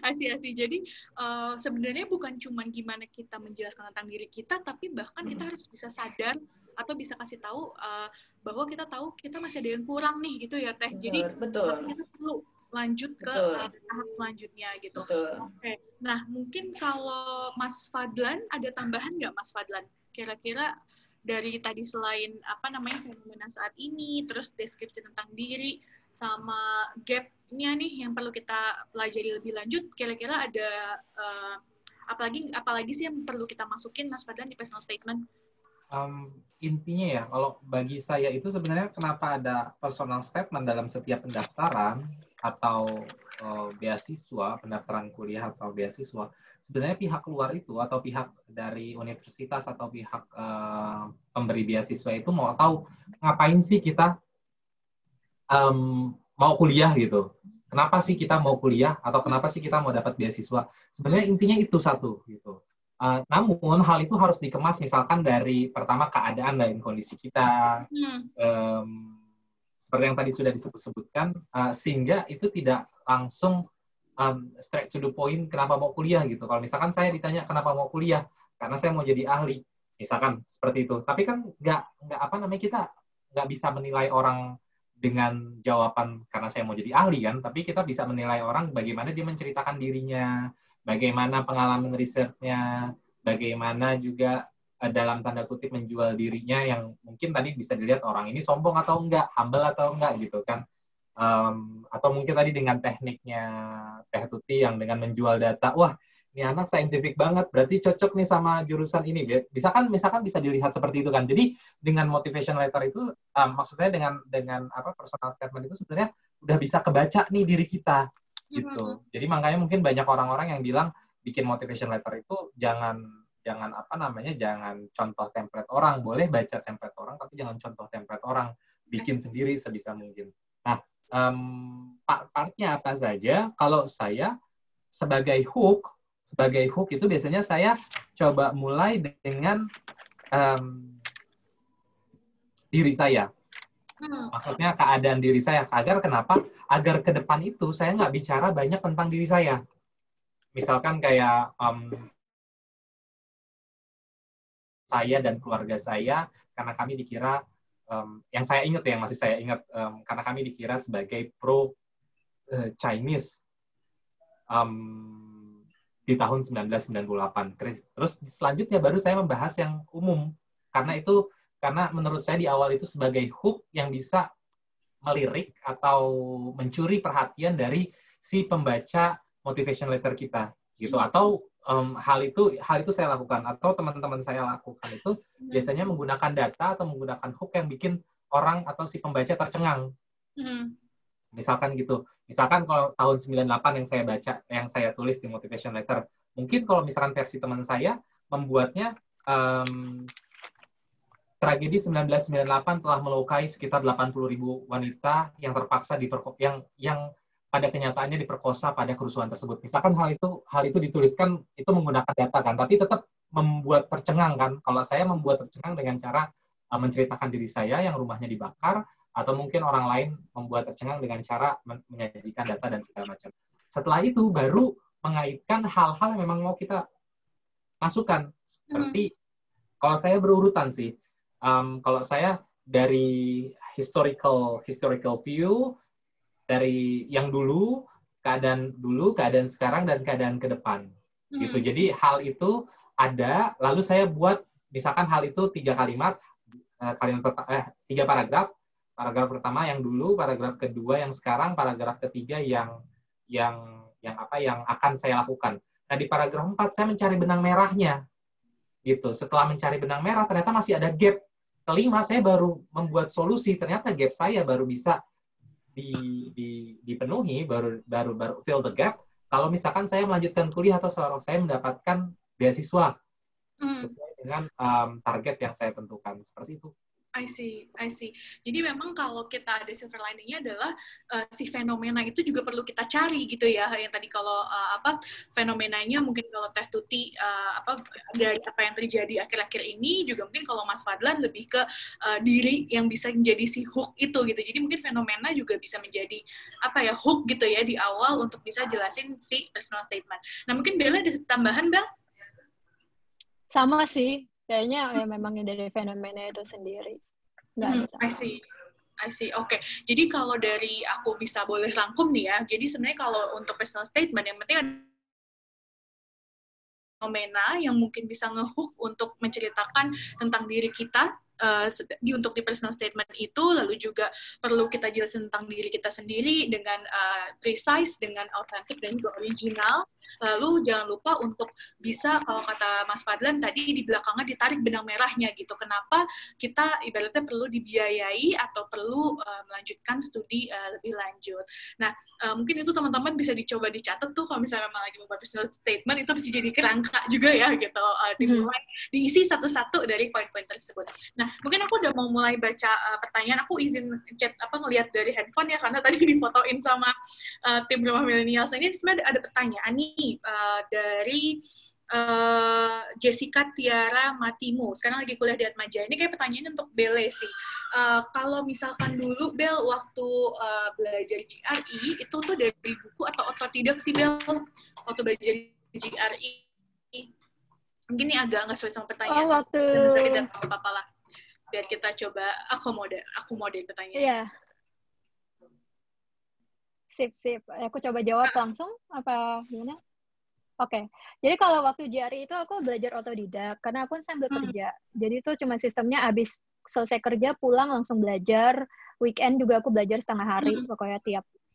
Asih. Jadi sebenarnya bukan cuma gimana kita menjelaskan tentang diri kita, tapi bahkan kita harus bisa sadar atau bisa kasih tahu bahwa kita tahu kita masih ada yang kurang nih gitu ya Teh. Jadi kita perlu lanjut ke tahap selanjutnya gitu. Oke. Nah mungkin kalau Mas Fadlan ada tambahan nggak Mas Fadlan? Kira-kira dari tadi selain fenomena saat ini, terus deskripsi tentang diri sama gap-nya nih yang perlu kita pelajari lebih lanjut, kira-kira ada apalagi sih yang perlu kita masukin Mas Fadlan di personal statement? Intinya ya, kalau bagi saya itu sebenarnya kenapa ada personal statement dalam setiap pendaftaran atau beasiswa, pendaftaran kuliah atau beasiswa, sebenarnya pihak luar itu atau pihak dari universitas atau pihak pemberi beasiswa itu mau tahu ngapain sih kita mau kuliah gitu. Kenapa sih kita mau kuliah atau kenapa sih kita mau dapat beasiswa? Sebenarnya intinya itu satu gitu. Namun hal itu harus dikemas misalkan dari pertama keadaan dan kondisi kita, seperti yang tadi sudah disebut-sebutkan, sehingga itu tidak langsung straight to the point kenapa mau kuliah gitu. Kalau misalkan saya ditanya kenapa mau kuliah, karena saya mau jadi ahli, misalkan seperti itu. Tapi kan kita nggak bisa menilai orang dengan jawaban karena saya mau jadi ahli kan, tapi kita bisa menilai orang bagaimana dia menceritakan dirinya, bagaimana pengalaman risetnya, bagaimana juga dalam tanda kutip menjual dirinya yang mungkin tadi bisa dilihat orang ini sombong atau enggak, humble atau enggak gitu kan. Atau mungkin tadi dengan tekniknya Teh Tuti yang dengan menjual data, wah ini anak scientific banget, berarti cocok nih sama jurusan ini. Misalkan bisa dilihat seperti itu kan. Jadi dengan motivation letter itu, maksud saya dengan personal statement itu sebenarnya udah bisa kebaca nih diri kita gitu. Jadi makanya mungkin banyak orang-orang yang bilang bikin motivation letter itu jangan contoh template orang, boleh baca template orang tapi jangan contoh template orang, bikin sendiri sebisa mungkin. Nah, partnya apa saja? Kalau saya sebagai hook itu biasanya saya coba mulai dengan diri saya. Maksudnya keadaan diri saya. Kenapa? Agar ke depan itu saya nggak bicara banyak tentang diri saya. Misalkan kayak saya dan keluarga saya, karena kami dikira, yang masih saya ingat, karena kami dikira sebagai pro-Chinese di tahun 1998. Terus selanjutnya baru saya membahas yang umum. Karena menurut saya di awal itu sebagai hook yang bisa melirik atau mencuri perhatian dari si pembaca motivation letter kita gitu. Atau hal itu saya lakukan atau teman-teman saya lakukan itu biasanya menggunakan data atau menggunakan hook yang bikin orang atau si pembaca tercengang. Misalkan gitu. Misalkan kalau tahun 98 yang saya tulis di motivation letter, mungkin kalau misalkan versi teman saya membuatnya tragedi 1998 telah melukai sekitar 80.000 wanita yang terpaksa yang pada kenyataannya diperkosa pada kerusuhan tersebut. Misalkan hal itu dituliskan itu menggunakan data kan, tapi tetap membuat tercengang kan. Kalau saya membuat tercengang dengan cara menceritakan diri saya yang rumahnya dibakar, atau mungkin orang lain membuat tercengang dengan cara menyajikan data dan segala macam. Setelah itu baru mengaitkan hal-hal yang memang mau kita masukkan. Seperti kalau saya berurutan sih. Kalau saya dari historical view, dari yang dulu, keadaan sekarang, dan keadaan ke depan. Gitu. Jadi hal itu ada, lalu saya buat, misalkan hal itu 3 kalimat, 3 paragraf. Paragraf pertama yang dulu, paragraf kedua yang sekarang, paragraf ketiga yang akan saya lakukan. Nah, di paragraf 4 saya mencari benang merahnya. Gitu. Setelah mencari benang merah, ternyata masih ada gap. Kelima, saya baru membuat solusi. Ternyata gap saya baru bisa dipenuhi, baru fill the gap kalau misalkan saya melanjutkan kuliah atau saya mendapatkan beasiswa sesuai dengan target yang saya tentukan, seperti itu. I see. Jadi memang kalau kita ada silver lining-nya adalah si fenomena itu juga perlu kita cari gitu ya. Yang tadi kalau fenomenanya mungkin kalau Teh Tuti dari apa yang terjadi akhir-akhir ini juga mungkin kalau Mas Fadlan lebih ke diri yang bisa menjadi si hook itu gitu. Jadi mungkin fenomena juga bisa menjadi hook gitu ya di awal untuk bisa jelasin si personal statement. Nah mungkin Bella ada tambahan, Bel? Sama sih. Kayaknya memangnya dari fenomena itu sendiri. I see. Oke. Jadi kalau dari aku bisa boleh rangkum nih ya. Jadi sebenarnya kalau untuk personal statement yang penting ada fenomena yang mungkin bisa ngehook untuk menceritakan tentang diri kita untuk di personal statement itu, lalu juga perlu kita jelasin tentang diri kita sendiri dengan precise, dengan authentic dan juga original. Lalu jangan lupa untuk bisa, kalau kata Mas Fadlan tadi, di belakangnya ditarik benang merahnya gitu. Kenapa kita ibaratnya perlu dibiayai atau perlu melanjutkan studi lebih lanjut. Nah, mungkin itu teman-teman bisa dicoba dicatat tuh kalau misalnya memang lagi membuat personal statement, itu bisa jadi kerangka juga ya gitu. Dimulai diisi satu-satu dari poin-poin tersebut. Nah, mungkin aku udah mau mulai baca pertanyaan. Aku izin chat ngelihat dari handphone ya, karena tadi difotoin sama tim Rumah Milenials. Ini sebenarnya ada pertanyaan nih dari Jessica Tiara Matimu. Sekarang lagi kuliah di Atmaja. Ini kayak pertanyaan untuk Belle sih. Kalau misalkan dulu Bel waktu belajar GRE itu tuh dari buku atau otodidak sih Bel? Waktu belajar GRE. Mungkin ini agak nggak sesuai sama pertanyaan. Tapi tidak apa-apa lah. Biar kita coba akomodir pertanyaan. Iya. Sip. Aku coba jawab langsung apa gimana? Oke. Jadi kalau waktu GRE itu aku belajar otodidak karena aku sambil kerja. Jadi itu cuma sistemnya abis selesai kerja pulang langsung belajar. Weekend juga aku belajar setengah hari pokoknya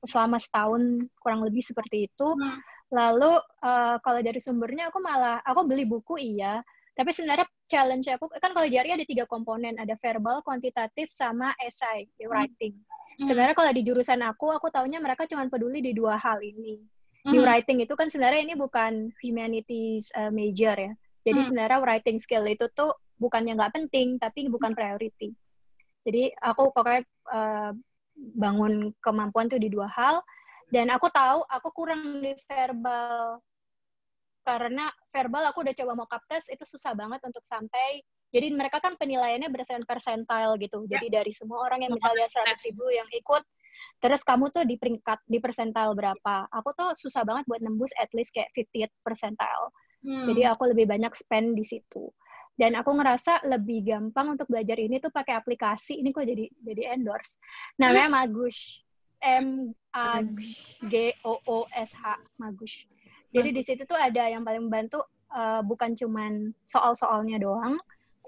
selama setahun kurang lebih seperti itu. Lalu kalau dari sumbernya aku beli buku iya. Tapi sebenarnya challenge aku kan kalau GRE ada 3 komponen, ada verbal, kuantitatif, sama essay, writing. Sebenarnya kalau di jurusan aku taunya mereka cuma peduli di 2 hal ini. Di writing itu kan sebenarnya ini bukan humanities major ya. Jadi sebenarnya writing skill itu tuh bukannya nggak penting, tapi bukan priority. Jadi aku pokoknya bangun kemampuan tuh di 2 hal. Dan aku tahu aku kurang di verbal. Karena verbal aku udah coba mock-up test, itu susah banget untuk sampai. Jadi mereka kan penilaiannya berdasarkan percentile gitu. Jadi dari semua orang yang misalnya 100.000 yang ikut, terus kamu tuh di peringkat, di percentile berapa. Aku tuh susah banget buat nembus at least kayak 50th percentile. Jadi aku lebih banyak spend di situ. Dan aku ngerasa lebih gampang untuk belajar ini tuh pakai aplikasi. Ini kok jadi endorse. Namanya Magush. M-A-G-O-O-S-H. Magush. Jadi di situ tuh ada yang paling membantu, bukan cuman soal-soalnya doang,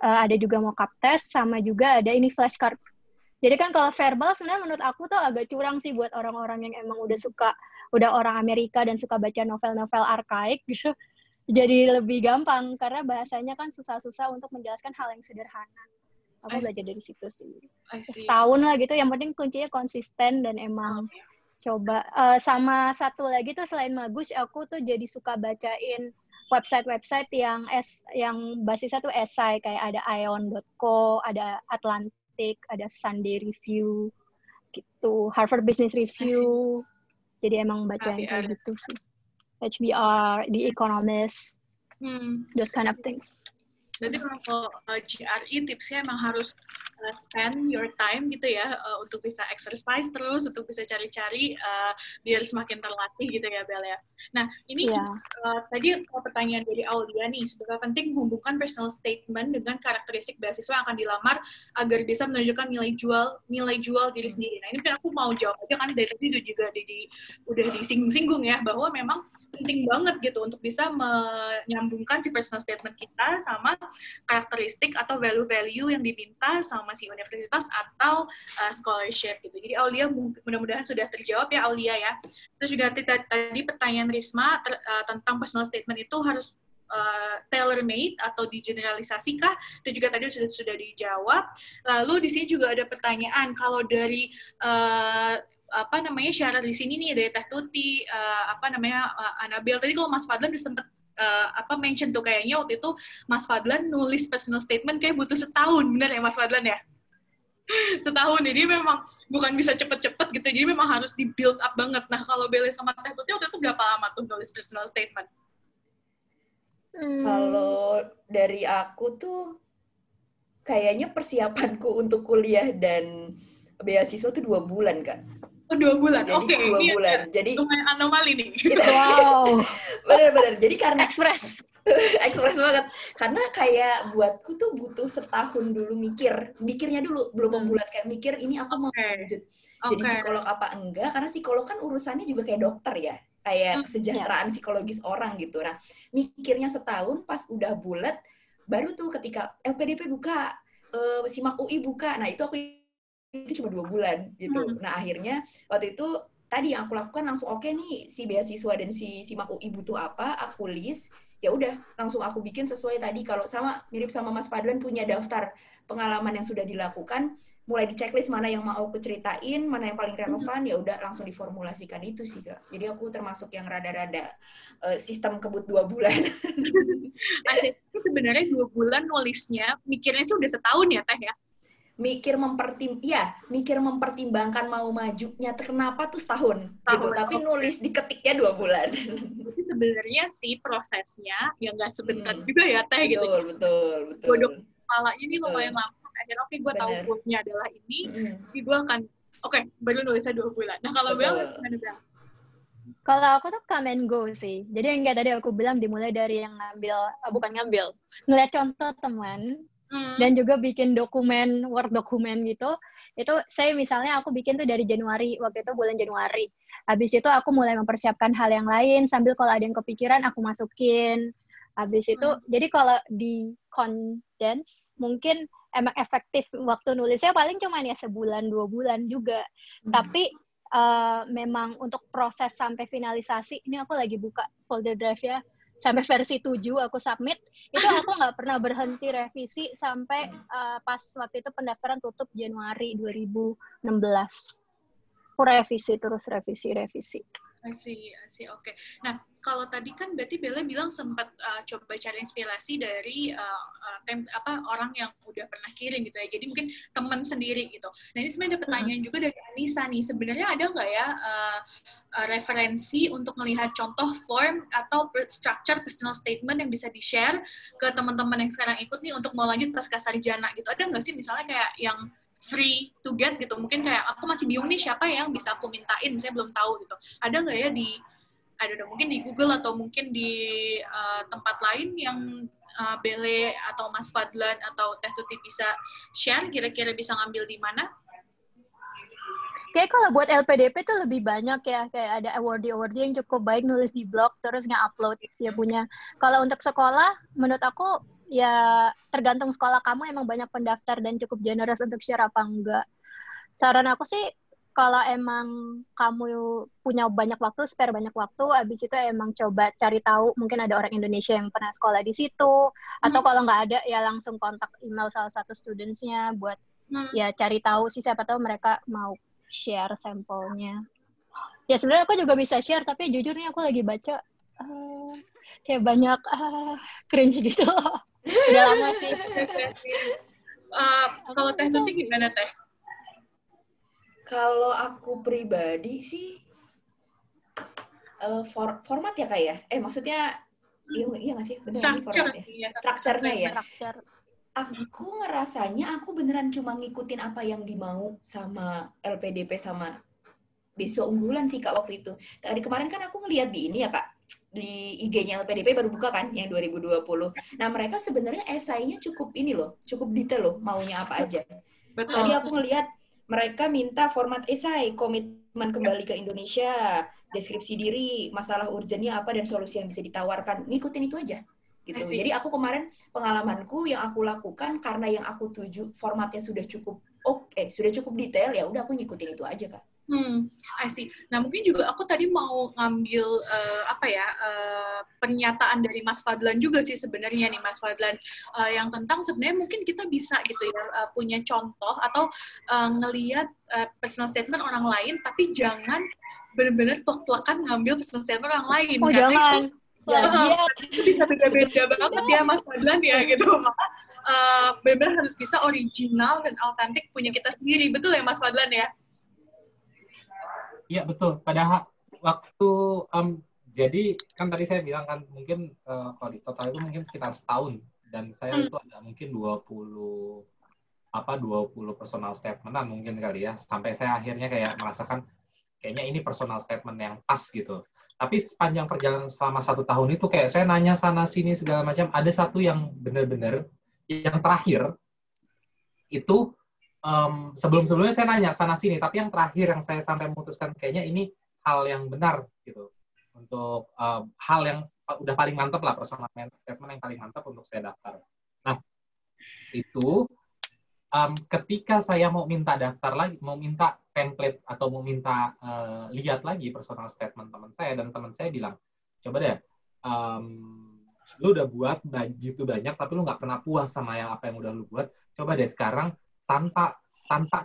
ada juga mock-up test, sama juga ada ini flashcard. Jadi kan kalau verbal sebenarnya menurut aku tuh agak curang sih buat orang-orang yang emang udah orang Amerika dan suka baca novel-novel arkaik gitu. Jadi lebih gampang karena bahasanya kan susah-susah untuk menjelaskan hal yang sederhana. Aku belajar dari situ sih. Setahun lah gitu, yang penting kuncinya konsisten dan emang coba. Sama satu lagi tuh selain Magush, aku tuh jadi suka bacain website-website yang basisnya tuh esai, kayak ada ion.co, ada Atlantic, ada Sunday Review, gitu, Harvard Business Review. Jadi emang baca yang kayak gitu sih. HBR, The Economist, those kind of things. Berarti kalau GRE tipsnya emang harus spend your time gitu ya, untuk bisa exercise terus, untuk bisa cari-cari biar semakin terlatih gitu ya Bel ya. Nah ini tadi pertanyaan dari Aulia nih, seberapa penting menghubungkan personal statement dengan karakteristik beasiswa yang akan dilamar agar bisa menunjukkan nilai jual diri sendiri. Nah ini kan aku mau jawab aja kan, dari tadi juga udah disinggung-singgung ya, bahwa memang penting banget gitu untuk bisa menyambungkan si personal statement kita sama karakteristik atau value-value yang diminta sama si universitas atau scholarship gitu. Jadi Aulia mudah-mudahan sudah terjawab ya Aulia ya. Terus juga tadi pertanyaan Risma tentang personal statement itu harus tailor-made atau digeneralisasi kah? Itu juga tadi sudah dijawab. Lalu di sini juga ada pertanyaan, kalau dari share di sini nih dari Teh Tuti, Anabel. Tadi kalau Mas Fadlan udah sempet mention tuh kayaknya waktu itu Mas Fadlan nulis personal statement kayak butuh setahun, bener ya Mas Fadlan ya? Setahun, jadi memang bukan bisa cepet-cepet gitu, jadi memang harus di build up banget. Nah kalau Bele sama Teh Tuti waktu itu berapa lama tuh nulis personal statement? Kalau dari aku tuh kayaknya persiapanku untuk kuliah dan beasiswa tuh 2 bulan, Kak. Oh, 2 bulan, oke. 2 bulan. Jadi lumayan anomali nih. Wow. Bener-bener. Jadi karena Ekspres banget. Karena kayak buatku tuh butuh setahun dulu mikirnya dulu, belum membulatkan mikir ini aku mau lanjut. Jadi psikolog apa enggak? Karena psikolog kan urusannya juga kayak dokter ya, kayak kesejahteraan psikologis orang gitu. Nah, mikirnya setahun, pas udah bulat, baru tuh ketika LPDP buka, SIMAK UI buka, nah itu cuma 2 bulan gitu. Nah akhirnya waktu itu tadi yang aku lakukan langsung oke nih si beasiswa dan si SIMAK UI butuh apa, aku list, ya udah langsung aku bikin sesuai tadi. Kalau mirip sama Mas Fadlan punya daftar pengalaman yang sudah dilakukan, mulai di checklist mana yang mau aku ceritain, mana yang paling relevan, ya udah langsung diformulasikan itu sih Kak. Jadi aku termasuk yang rada-rada sistem kebut 2 bulan. Asik, sebenarnya 2 bulan nulisnya, mikirnya sih udah setahun ya Teh ya? Mikir mempertimbangkan mau majunya kenapa tuh setahun gitu, tapi nulis diketiknya 2 bulan. Jadi sebenarnya sih prosesnya ya nggak sebentar juga ya Teh gitu. Betul. Godok kepala ini lumayan lama. Akhirnya gue tahu goalnya adalah ini, jadi gue akan baru nulisnya 2 bulan. Nah kalau Bel gimana Bel? Kalau aku tuh come and go sih. Jadi yang kayak tadi aku bilang dimulai dari yang ngeliat contoh teman. Dan juga bikin dokumen, Word dokumen gitu. Itu saya misalnya aku bikin tuh dari Januari, waktu itu bulan Januari. Habis itu aku mulai mempersiapkan hal yang lain, sambil kalau ada yang kepikiran aku masukin. Habis itu, jadi kalau di condense, mungkin emang efektif waktu nulisnya paling cuman ya sebulan, 2 bulan juga. Tapi memang untuk proses sampai finalisasi, ini aku lagi buka folder drive ya, sampai versi 7 aku submit, itu aku nggak pernah berhenti revisi sampai pas waktu itu pendaftaran tutup Januari 2016. Aku revisi terus, revisi. I see, oke. Nah, kalau tadi kan berarti Bella bilang sempat coba cari inspirasi dari orang yang udah pernah kirim gitu ya. Jadi mungkin teman sendiri gitu. Nah, ini sebenarnya ada pertanyaan juga dari Anissa nih. Sebenarnya ada nggak ya referensi untuk melihat contoh form atau structure personal statement yang bisa di-share ke teman-teman yang sekarang ikut nih untuk mau lanjut pasca sarjana gitu? Ada nggak sih misalnya kayak yang free to get gitu, mungkin kayak aku masih bingung nih siapa yang bisa aku mintain, saya belum tahu gitu. Ada nggak ya mungkin di Google atau mungkin di tempat lain yang Bele atau Mas Fadlan atau Teh Tuti bisa share, kira-kira bisa ngambil di mana? Kayak kalau buat LPDP tuh lebih banyak ya, kayak ada awardee yang cukup baik nulis di blog terus nge-upload dia punya. Kalau untuk sekolah, menurut aku ya tergantung sekolah kamu emang banyak pendaftar dan cukup generous untuk share apa enggak. Saran aku sih kalau emang kamu punya banyak waktu, spare banyak waktu, abis itu emang coba cari tahu mungkin ada orang Indonesia yang pernah sekolah di situ, atau kalau nggak ada ya langsung kontak email salah satu students-nya buat ya cari tahu sih, siapa tahu mereka mau share sampelnya. Ya sebenarnya aku juga bisa share, tapi jujur nih aku lagi baca kayak banyak cringe gitu loh. Udah lama sih. Kalau Teh Tuti gimana Teh? Kalau aku pribadi sih format ya Kak ya? Maksudnya iya nggak sih? Beneran format ya? Strukturnya ya? Aku ngerasanya aku beneran cuma ngikutin apa yang dimau sama LPDP sama beasiswa unggulan sih Kak waktu itu. Tadi kemarin kan aku ngeliat di ini ya Kak, di IG-nya LPDP baru buka kan yang 2020. Nah mereka sebenarnya esainya cukup detail loh, maunya apa aja. Betul. Tadi aku ngeliat mereka minta format esai, komitmen kembali ke Indonesia, deskripsi diri, masalah urgennya apa dan solusi yang bisa ditawarkan. Ngikutin itu aja gitu. Jadi aku kemarin pengalamanku yang aku lakukan karena yang aku tuju formatnya sudah cukup sudah cukup detail, ya udah aku ngikutin itu aja, Kak. I see. Nah, mungkin juga aku tadi mau ngambil pernyataan dari Mas Fadlan juga sih sebenarnya nih, Mas Fadlan, yang tentang sebenarnya mungkin kita bisa gitu ya punya contoh atau ngelihat personal statement orang lain, tapi jangan benar-benar tok-tokan ngambil personal statement orang lain. Oh, karena jangan. Itu bisa beda-beda banget ya, Mas Fadlan ya gitu. Maka benar-benar harus bisa original dan autentik punya kita sendiri. Betul ya, Mas Fadlan ya? Iya betul. Pada waktu jadi kan tadi saya bilang kan mungkin kalau di total itu mungkin sekitar setahun, dan saya itu ada mungkin 20 personal statement-an mungkin kali ya, sampai saya akhirnya kayak merasakan kayaknya ini personal statement yang pas gitu. Tapi sepanjang perjalanan selama 1 tahun itu kayak saya nanya sana sini segala macam, ada satu yang benar-benar yang terakhir itu sebelum-sebelumnya saya nanya sana-sini, tapi yang terakhir yang saya sampai memutuskan kayaknya ini hal yang benar gitu. Untuk hal yang udah paling mantap lah, personal statement yang paling mantap untuk saya daftar. Nah, itu ketika saya mau minta daftar lagi, mau minta template atau mau minta lihat lagi personal statement teman saya, dan teman saya bilang, coba deh, lu udah buat begitu banyak, tapi lu nggak pernah puas sama apa yang udah lu buat, coba deh sekarang tanpa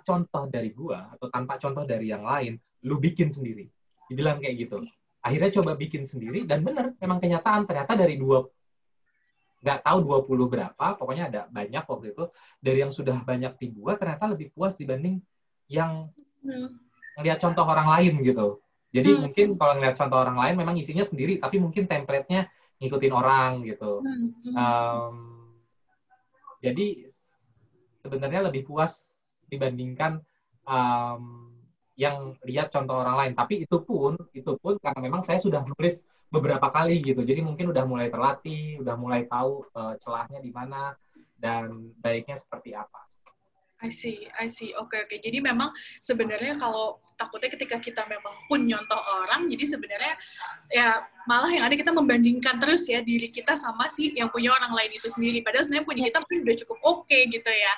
contoh dari gua atau tanpa contoh dari yang lain, lu bikin sendiri. Dibilang kayak gitu. Akhirnya coba bikin sendiri, dan bener, memang kenyataan ternyata dari nggak tahu 20 berapa, pokoknya ada banyak waktu itu, dari yang sudah banyak dibuat ternyata lebih puas dibanding yang ngeliat contoh orang lain gitu. Jadi mungkin kalau ngeliat contoh orang lain memang isinya sendiri, tapi mungkin template-nya ngikutin orang gitu. Jadi sebenarnya lebih puas dibandingkan yang lihat contoh orang lain. Tapi itu pun karena memang saya sudah nulis beberapa kali gitu. Jadi mungkin udah mulai terlatih, udah mulai tahu celahnya di mana dan baiknya seperti apa. I see. Oke. Jadi memang sebenarnya kalau takutnya ketika kita memang pun nyontoh orang, jadi sebenarnya ya malah yang ada kita membandingkan terus ya diri kita sama si yang punya orang lain itu sendiri. Padahal sebenarnya punya kita mungkin udah cukup oke gitu ya.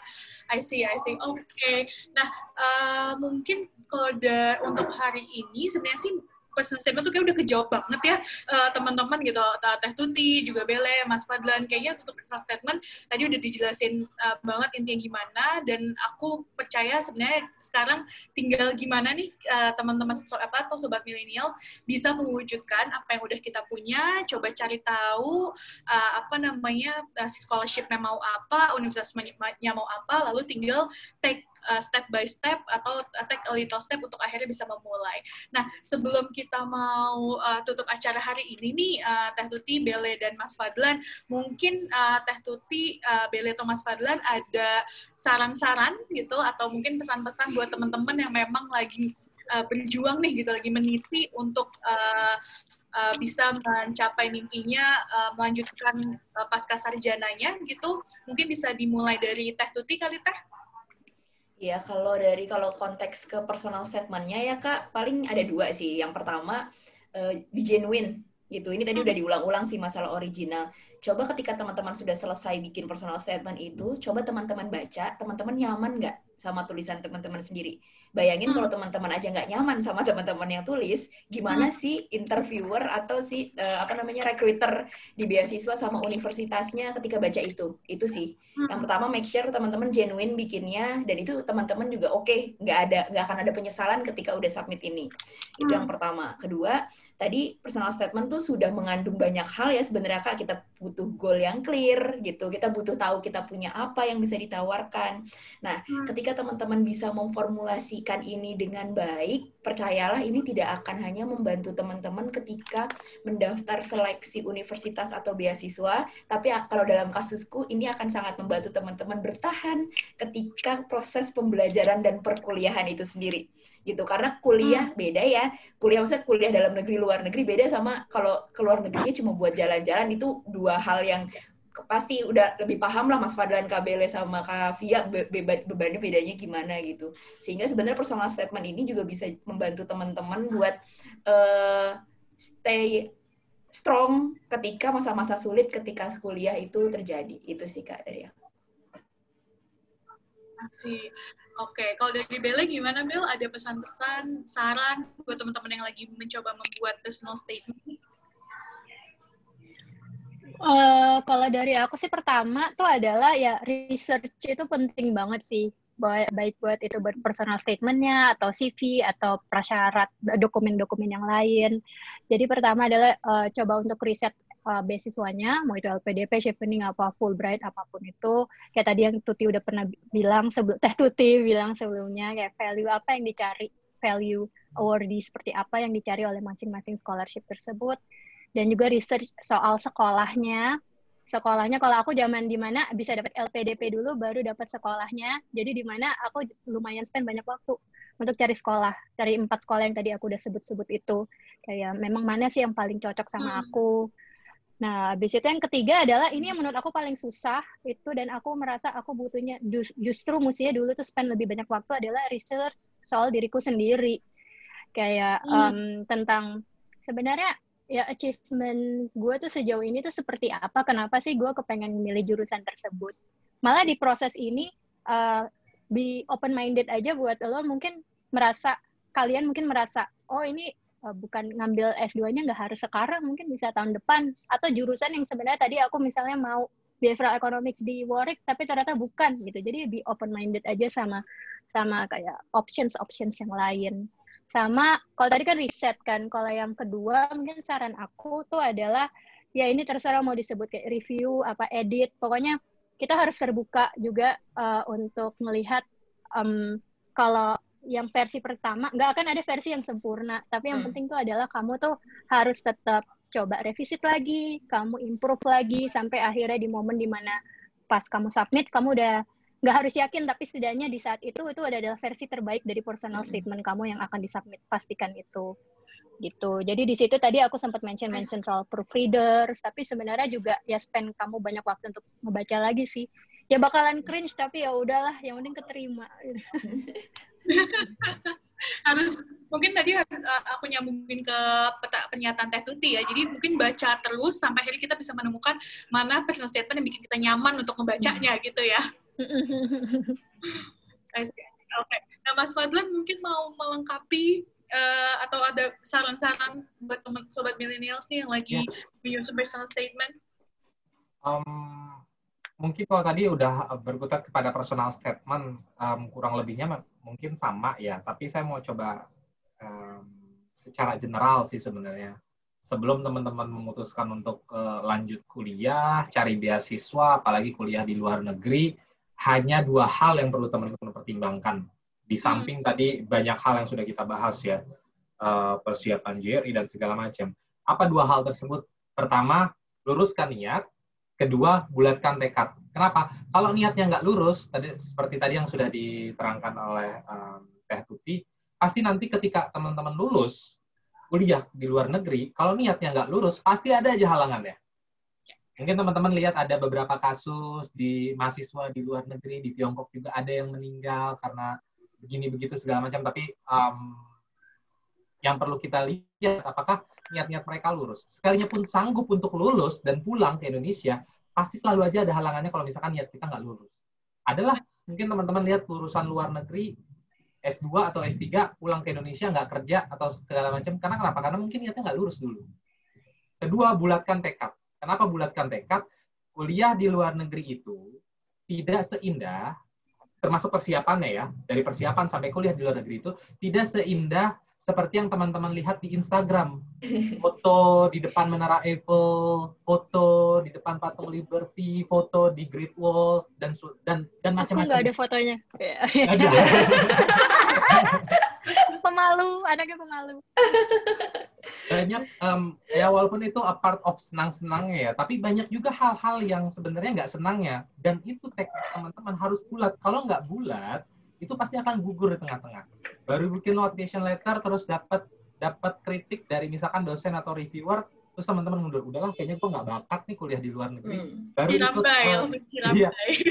I see. Oke. Nah, mungkin kalau untuk hari ini sebenarnya sih personal statement tuh kayak udah kejawab banget ya teman-teman gitu, Teh Tuti, juga Bele, Mas Fadlan, kayaknya untuk personal statement tadi udah dijelasin banget intinya gimana, dan aku percaya sebenarnya sekarang tinggal gimana nih teman-teman atau sobat millennials bisa mewujudkan apa yang udah kita punya, coba cari tahu scholarship-nya mau apa, universitasnya mau apa, lalu tinggal take step by step atau take a little step untuk akhirnya bisa memulai. Nah, sebelum kita mau tutup acara hari ini nih, Teh Tuti, Bele, dan Mas Fadlan, mungkin Teh Tuti, Bele, atau Mas Fadlan ada saran-saran gitu, atau mungkin pesan-pesan buat teman-teman yang memang lagi berjuang nih gitu, lagi meniti untuk bisa mencapai mimpinya, melanjutkan pasca sarjananya gitu. Mungkin bisa dimulai dari Teh Tuti kali, Teh? Ya, kalau konteks ke personal statement-nya ya Kak, paling ada 2 sih. Yang pertama, be genuine gitu. Ini tadi udah diulang-ulang sih masalah original. Coba ketika teman-teman sudah selesai bikin personal statement itu, coba teman-teman baca, teman-teman nyaman nggak sama tulisan teman-teman sendiri? Bayangin kalau teman-teman aja nggak nyaman sama teman-teman yang tulis, gimana sih interviewer atau si recruiter di beasiswa sama universitasnya ketika baca itu? Itu sih. Yang pertama, make sure teman-teman genuine bikinnya, dan itu teman-teman juga oke, nggak akan ada penyesalan ketika udah submit ini. Itu yang pertama. Kedua, tadi personal statement tuh sudah mengandung banyak hal ya sebenarnya Kak. Kita butuh goal yang clear gitu. Kita butuh tahu kita punya apa yang bisa ditawarkan. Nah, ketika teman-teman bisa memformulasikan ini dengan baik, percayalah ini tidak akan hanya membantu teman-teman ketika mendaftar seleksi universitas atau beasiswa, tapi kalau dalam kasusku ini akan sangat membantu teman-teman bertahan ketika proses pembelajaran dan perkuliahan itu sendiri. Gitu, karena kuliah beda ya. Maksudnya kuliah dalam negeri, luar negeri beda sama kalau keluar negerinya cuma buat jalan-jalan, itu 2 hal yang pasti udah lebih paham lah Mas Fadlan, Kak Bele, sama Kak Via bebannya bedanya gimana gitu. Sehingga sebenarnya personal statement ini juga bisa membantu teman-teman buat stay strong ketika masa-masa sulit ketika kuliah itu terjadi. Itu sih Kak dari aku. Masih. Oke, kalau dari Bella gimana, Bel? Ada pesan-pesan, saran buat teman-teman yang lagi mencoba membuat personal statement? Kalau dari aku sih pertama tuh adalah ya research itu penting banget sih. Baik buat itu buat personal statement-nya atau CV atau prasyarat dokumen-dokumen yang lain. Jadi pertama adalah coba untuk riset beasiswanya, mau itu LPDP, chevening, apa Fulbright, apapun itu. Kayak tadi yang Tuti udah pernah bilang, Tuti bilang sebelumnya, kayak value apa yang dicari, value awardee seperti apa yang dicari oleh masing-masing scholarship tersebut. Dan juga research soal sekolahnya kalau aku zaman dimana bisa dapat LPDP dulu baru dapat sekolahnya, jadi dimana aku lumayan spend banyak waktu untuk cari 4 sekolah yang tadi aku udah sebut-sebut itu, kayak memang mana sih yang paling cocok sama aku. Nah, habis itu yang ketiga adalah ini yang menurut aku paling susah itu, dan aku merasa aku butuhnya justru mestinya dulu tuh spend lebih banyak waktu adalah research soal diriku sendiri, kayak tentang sebenarnya ya achievement gue tuh sejauh ini tuh seperti apa, kenapa sih gue kepengen memilih jurusan tersebut. Malah di proses ini be open minded aja buat lo, kalian mungkin merasa oh ini bukan ngambil S2-nya nggak harus sekarang, mungkin bisa tahun depan, atau jurusan yang sebenarnya tadi aku misalnya mau behavioral economics di Warwick tapi ternyata bukan gitu. Jadi be open minded aja sama kayak options yang lain. Sama kalau tadi kan riset kan, kalau yang kedua mungkin saran aku tuh adalah ya ini terserah mau disebut kayak review apa edit, pokoknya kita harus terbuka juga untuk melihat kalau yang versi pertama nggak akan ada versi yang sempurna, tapi yang penting tuh adalah kamu tuh harus tetap coba revisit lagi, kamu improve lagi sampai akhirnya di momen dimana pas kamu submit kamu udah nggak harus yakin, tapi setidaknya di saat itu adalah versi terbaik dari personal statement kamu yang akan disubmit, pastikan itu gitu. Jadi di situ tadi aku sempat mention soal proofreaders, tapi sebenarnya juga ya spend kamu banyak waktu untuk membaca lagi sih. Ya bakalan cringe tapi ya udahlah, yang penting keterima. Harus mungkin tadi aku nyambungin ke pernyataan Teh Tuti ya. Jadi mungkin baca terus sampai akhirnya kita bisa menemukan mana personal statement yang bikin kita nyaman untuk membacanya gitu ya. Oke. Nah, Mas Fadlan mungkin mau melengkapi atau ada saran-saran buat teman sobat millennials nih yang lagi menyusun personal statement? Mungkin kalau tadi udah berkutat kepada personal statement, kurang lebihnya mungkin sama ya. Tapi saya mau coba secara general sih sebenarnya. Sebelum teman-teman memutuskan untuk lanjut kuliah, cari beasiswa, apalagi kuliah di luar negeri, hanya 2 hal yang perlu teman-teman pertimbangkan. Di samping tadi banyak hal yang sudah kita bahas ya, persiapan JRI dan segala macam. Apa 2 hal tersebut? Pertama, luruskan niat. Kedua, bulatkan tekad. Kenapa? Kalau niatnya nggak lurus, seperti tadi yang sudah diterangkan oleh Teh Tuti, pasti nanti ketika teman-teman lulus kuliah di luar negeri, kalau niatnya nggak lurus, pasti ada aja halangannya. Mungkin teman-teman lihat ada beberapa kasus di mahasiswa di luar negeri, di Tiongkok juga ada yang meninggal karena begini begitu segala macam. Tapi yang perlu kita lihat apakah niat-niat mereka lurus. Sekalinya pun sanggup untuk lulus dan pulang ke Indonesia, pasti selalu aja ada halangannya kalau misalkan niat kita nggak lurus. Adalah mungkin teman-teman lihat lulusan luar negeri S2 atau S3 pulang ke Indonesia nggak kerja atau segala macam. Karena kenapa? Karena mungkin niatnya nggak lurus dulu. Kedua, bulatkan tekad. Kenapa bulatkan tekad? Kuliah di luar negeri itu tidak seindah, termasuk persiapannya ya, dari persiapan sampai kuliah di luar negeri itu tidak seindah seperti yang teman-teman lihat di Instagram. Foto di depan Menara Eiffel, foto di depan Patung Liberty, foto di Great Wall, dan macam-macam. Aku nggak ada fotonya. Ada. Pemalu, anaknya pemalu. Banyak, ya walaupun itu a part of senang-senangnya ya, tapi banyak juga hal-hal yang sebenarnya nggak senangnya. Dan itu teknik teman-teman harus bulat. Kalau nggak bulat, itu pasti akan gugur di tengah-tengah. Baru bikin motivation letter, terus dapat kritik dari misalkan dosen atau reviewer, terus teman-teman mundur. Udahlah, kayaknya gue nggak bakat nih kuliah di luar negeri.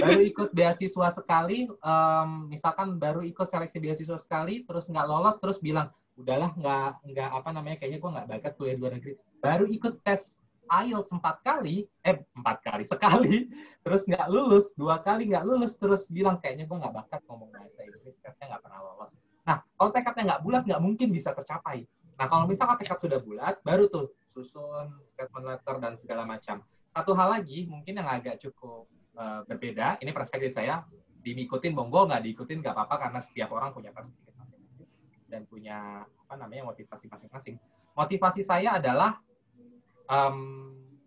Baru ikut beasiswa sekali, misalkan baru ikut seleksi beasiswa sekali, terus nggak lolos, terus bilang, udahlah nggak kayaknya gue nggak bakat kuliah di luar negeri. Baru ikut tes IELTS 4 kali, sekali, terus nggak lulus, 2 kali nggak lulus, terus bilang kayaknya gue nggak bakat ngomong bahasa Inggris, tesnya nggak pernah lolos. Nah, kalau tekadnya nggak bulat, nggak mungkin bisa tercapai. Nah, kalau misalkan tekad sudah bulat, baru tuh susun statement letter dan segala macam. Satu hal lagi, mungkin yang agak cukup berbeda, ini perspektif saya, diikutin monggo, nggak diikutin nggak apa-apa, karena setiap orang punya perspektif masing-masing dan punya motivasi masing-masing. Motivasi saya adalah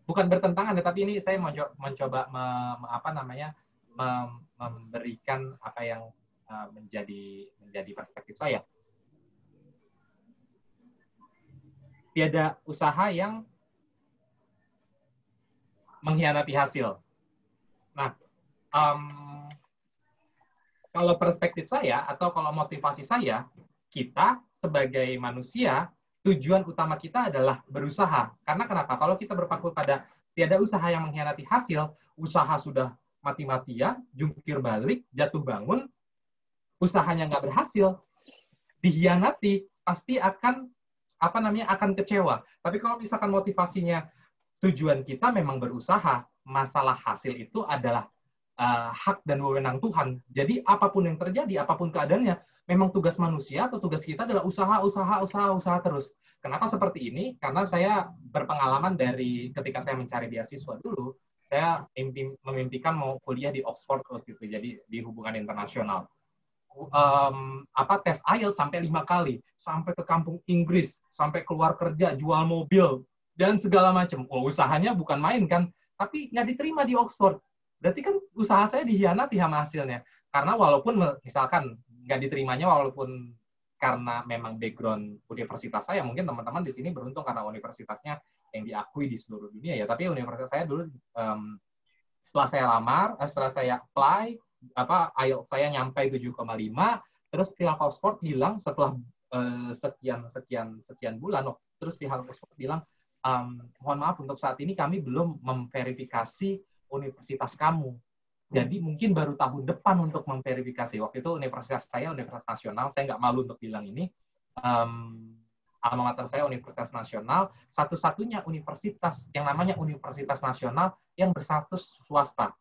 bukan bertentangan, tetapi ini saya mencoba memberikan apa yang menjadi perspektif saya. Tiada usaha yang mengkhianati hasil. Nah, kalau perspektif saya atau kalau motivasi saya, kita sebagai manusia, tujuan utama kita adalah berusaha. Karena kenapa? Kalau kita berpaku pada tiada usaha yang mengkhianati hasil, usaha sudah mati-matian, jungkir balik, jatuh bangun, usahanya nggak berhasil, dikhianati, pasti akan akan kecewa. Tapi kalau misalkan motivasinya tujuan kita memang berusaha, masalah hasil itu adalah hak dan wewenang Tuhan. Jadi apapun yang terjadi, apapun keadaannya, memang tugas manusia atau tugas kita adalah usaha terus. Kenapa seperti ini? Karena saya berpengalaman dari ketika saya mencari beasiswa dulu, saya memimpikan mau kuliah di Oxford waktu itu, jadi di hubungan internasional. Tes IELTS sampai 5 kali, sampai ke kampung Inggris, sampai keluar kerja, jual mobil, dan segala macam. Usahanya bukan main kan, tapi nggak diterima di Oxford. Berarti kan usaha saya dikhianati sama hasilnya. Karena walaupun misalkan nggak diterimanya walaupun karena memang background universitas saya, mungkin teman-teman di sini beruntung karena universitasnya yang diakui di seluruh dunia ya. Tapi universitas saya dulu setelah saya lamar, setelah saya apply, IELTS saya nyampe 7,5, terus pihak Oxford bilang setelah sekian bulan, terus pihak Oxford bilang, mohon maaf untuk saat ini kami belum memverifikasi universitas kamu. Jadi mungkin baru tahun depan untuk memverifikasi. Waktu itu universitas saya Universitas Nasional, saya nggak malu untuk bilang ini. Alma mater saya Universitas Nasional, satu-satunya universitas yang namanya Universitas Nasional yang berstatus swasta.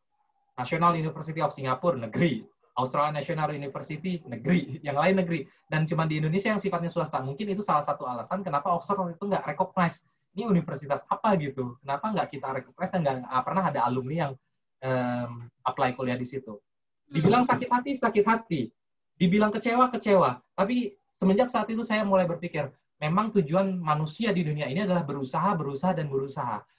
National University of Singapore, negeri. Australian National University, negeri. Yang lain negeri. Dan cuma di Indonesia yang sifatnya swasta. Mungkin itu salah satu alasan kenapa Oxford itu nggak recognize ini universitas apa gitu. Kenapa nggak kita recognize dan nggak pernah ada alumni yang apply kuliah di situ. Dibilang sakit hati. Dibilang kecewa. Tapi semenjak saat itu saya mulai berpikir, memang tujuan manusia di dunia ini adalah berusaha.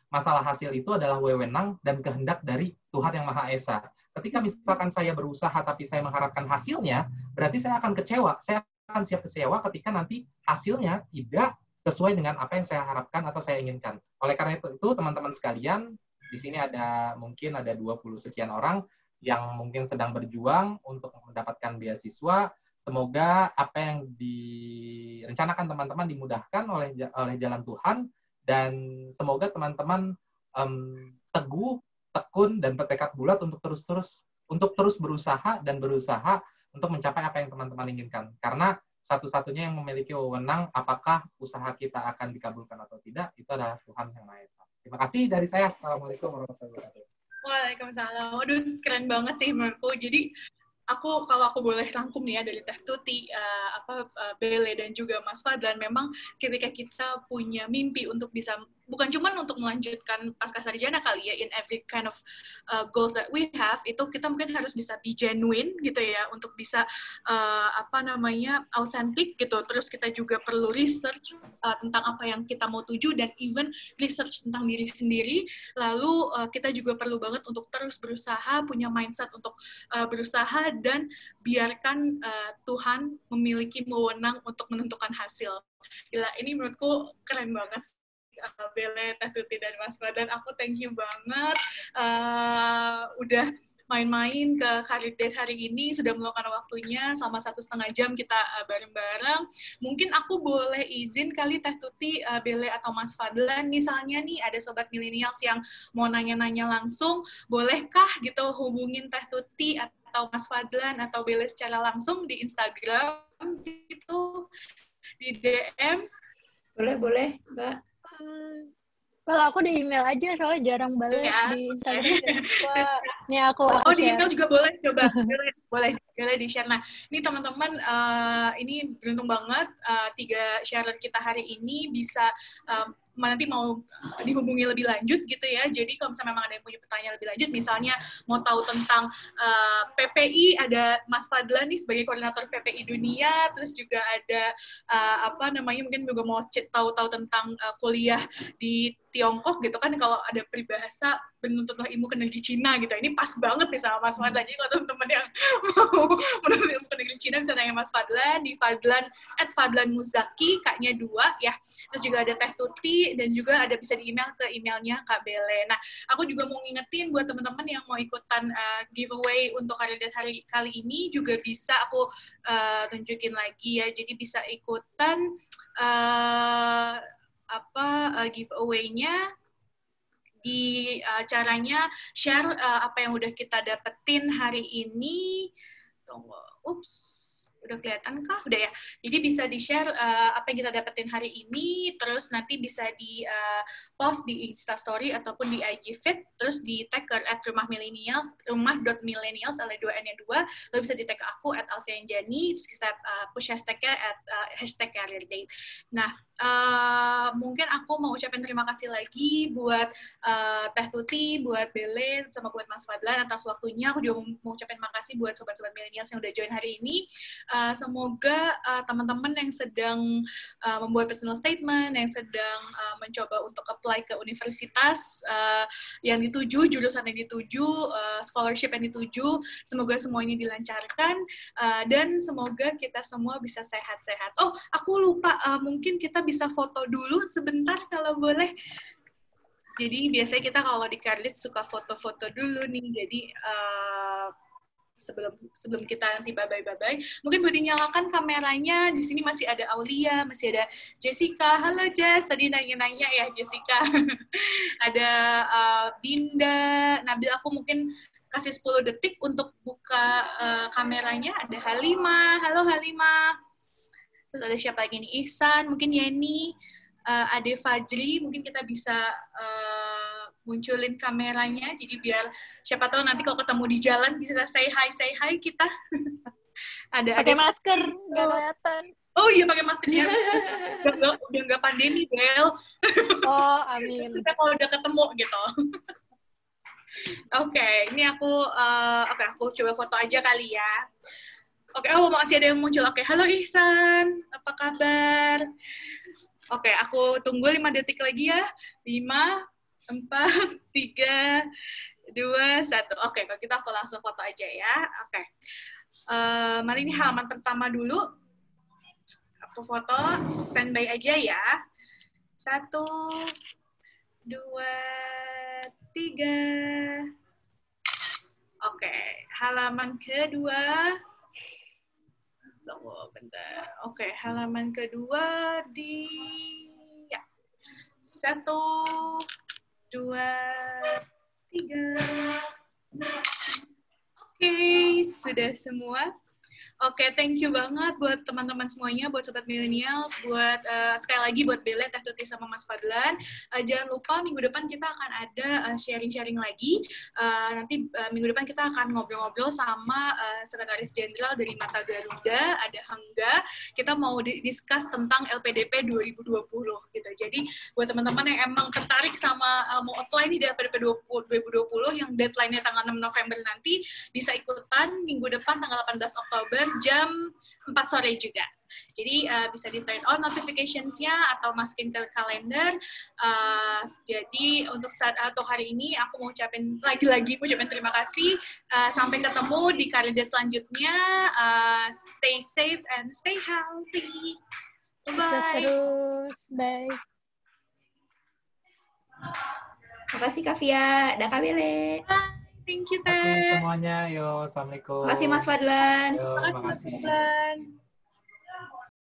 Masalah hasil itu adalah wewenang dan kehendak dari Tuhan Yang Maha Esa. Ketika misalkan saya berusaha tapi saya mengharapkan hasilnya, berarti saya akan kecewa. Saya akan siap kecewa ketika nanti hasilnya tidak sesuai dengan apa yang saya harapkan atau saya inginkan. Oleh karena itu teman-teman sekalian, di sini mungkin ada 20 sekian orang yang mungkin sedang berjuang untuk mendapatkan beasiswa. Semoga apa yang direncanakan teman-teman dimudahkan oleh jalan Tuhan, dan semoga teman-teman teguh, tekun, dan bertekad bulat untuk terus berusaha untuk mencapai apa yang teman-teman inginkan. Karena satu-satunya yang memiliki wewenang apakah usaha kita akan dikabulkan atau tidak, itu adalah Tuhan Yang Maha Esa. Terima kasih dari saya. Assalamualaikum warahmatullahi wabarakatuh. Waalaikumsalam. Waduh, keren banget sih menurutku. Jadi kalau aku boleh rangkum nih ya dari Teh Tuti, Bele dan juga Mas Fadlan, memang ketika kita punya mimpi untuk bisa bukan cuma untuk melanjutkan pasca sarjana kali ya, in every kind of goals that we have, itu kita mungkin harus bisa be genuine gitu ya, untuk bisa authentic gitu. Terus kita juga perlu research tentang apa yang kita mau tuju, dan even research tentang diri sendiri. Lalu kita juga perlu banget untuk terus berusaha, punya mindset untuk berusaha, dan biarkan Tuhan memiliki wewenang untuk menentukan hasil. Gila, ini menurutku keren banget. Bele, Teh Tuti, dan Mas Fadlan, aku thank you banget udah main-main ke Karir Date hari ini, sudah meluangkan waktunya selama 1,5 jam kita bareng-bareng. Mungkin aku boleh izin kali Teh Tuti, Bele, atau Mas Fadlan, misalnya nih ada sobat millennials yang mau nanya-nanya langsung, bolehkah gitu hubungin Teh Tuti atau Mas Fadlan atau Bele secara langsung di Instagram gitu, di DM? Boleh, Mbak. Kalau aku di email aja, soalnya jarang bales di Instagram. Wah, ini aku di email juga boleh, coba. boleh di-share. Nah, ini teman-teman, ini beruntung banget, 3 sharer kita hari ini bisa nanti mau dihubungi lebih lanjut gitu ya. Jadi kalau misalnya memang ada yang punya pertanyaan lebih lanjut, misalnya mau tahu tentang PPI, ada Mas Fadlan nih sebagai koordinator PPI Dunia, terus juga ada mungkin juga mau tahu tentang kuliah di Tiongkok gitu kan, kalau ada peribahasa menuntutlah ilmu ke negeri Cina gitu. Ini pas banget nih sama Mas Fadlan. Jadi kalau teman-teman yang mau menuntut ilmu ke negeri Cina bisa nanya Mas Fadlan di @Fadlan Muzaki, K-nya 2 ya. Terus juga ada Teh Tuti dan juga ada bisa di email ke emailnya Kak Bele. Nah, aku juga mau ngingetin buat teman-teman yang mau ikutan giveaway untuk kandidat hari kali ini juga bisa aku tunjukin lagi ya. Jadi bisa ikutan giveaway-nya di caranya share apa yang udah kita dapetin hari ini. Tunggu, udah kelihatan kah? Udah ya. Jadi bisa di-share apa yang kita dapetin hari ini, terus nanti bisa di-post di Instastory ataupun di IG feed, terus di-tag ke rumah.millennials, ada 2N-nya 2, lalu bisa di-tag aku @alfianjani, terus kita push hashtag-nya #careerdate. Nah, mungkin aku mau ucapin terima kasih lagi buat Teh Tuti, buat Bele, sama buat Mas Fadlan atas waktunya. Aku juga mau ucapin makasih buat sobat-sobat milenials yang udah join hari ini. Semoga teman-teman yang sedang membuat personal statement, yang sedang mencoba untuk apply ke universitas yang dituju, jurusan yang dituju, scholarship yang dituju, semoga semuanya dilancarkan, dan semoga kita semua bisa sehat-sehat. Oh, aku lupa, mungkin kita bisa foto dulu sebentar kalau boleh. Jadi biasanya kita kalau di Cardlit suka foto-foto dulu nih, jadi sebelum kita nanti bye-bye. Mungkin boleh dinyalakan kameranya. Di sini masih ada Aulia, masih ada Jessica. Halo Jess, tadi nanya-nanya ya Jessica. Ada Dinda, Nabil. Aku mungkin kasih 10 detik untuk buka kameranya. Ada Halimah. Halo Halimah. Terus ada siapa lagi nih? Ihsan, mungkin Yeni. Ade Fajri, mungkin kita bisa munculin kameranya, jadi biar siapa tahu nanti kalau ketemu di jalan bisa say hi kita. Pakai masker, nggak kelihatan. Oh iya, pakai masker ya. Udah nggak pandemi, Bel. Oh, amin. Sudah kalau udah ketemu gitu. Oke, ini aku coba foto aja kali ya. Oke, masih ada yang muncul. Oke, halo Ihsan, apa kabar? Oke, aku tunggu 5 detik lagi ya. 5, 4, 3, 2, 1. Oke, kalau gitu aku langsung foto aja ya. Oke. Mari ini halaman pertama dulu. Aku foto, standby aja ya. 1, 2, 3. Oke, halaman kedua. Tunggu bentar. Oke, halaman kedua di 1, 2, 3. Oke, sudah semua. Oke, thank you banget buat teman-teman semuanya, buat Sobat Millennials, buat sekali lagi buat Bele, Teh Tuti, sama Mas Fadlan. Jangan lupa minggu depan kita akan ada sharing-sharing lagi. Nanti minggu depan kita akan ngobrol-ngobrol sama Sekretaris Jenderal dari Mata Garuda, ada Hangga. Kita mau discuss tentang LPDP 2020 gitu. Jadi buat teman-teman yang emang tertarik sama mau apply nih di LPDP 2020 yang deadline-nya tanggal 6 November nanti, bisa ikutan minggu depan tanggal 18 Oktober jam 4 sore juga. Jadi bisa di turn on notifications-nya atau masukin ke kalender. Jadi untuk hari ini aku mau ucapin terima kasih. Sampai ketemu di kandidat selanjutnya. Stay safe and stay healthy. Bye. Terus, bye. Terima kasih Kak Fia, ada Kak Bele. Thank you, Terima kasih semuanya. Yo, assalamualaikum. Terima kasih Mas Fadlan. Yo, terima kasih Mas Fadlan.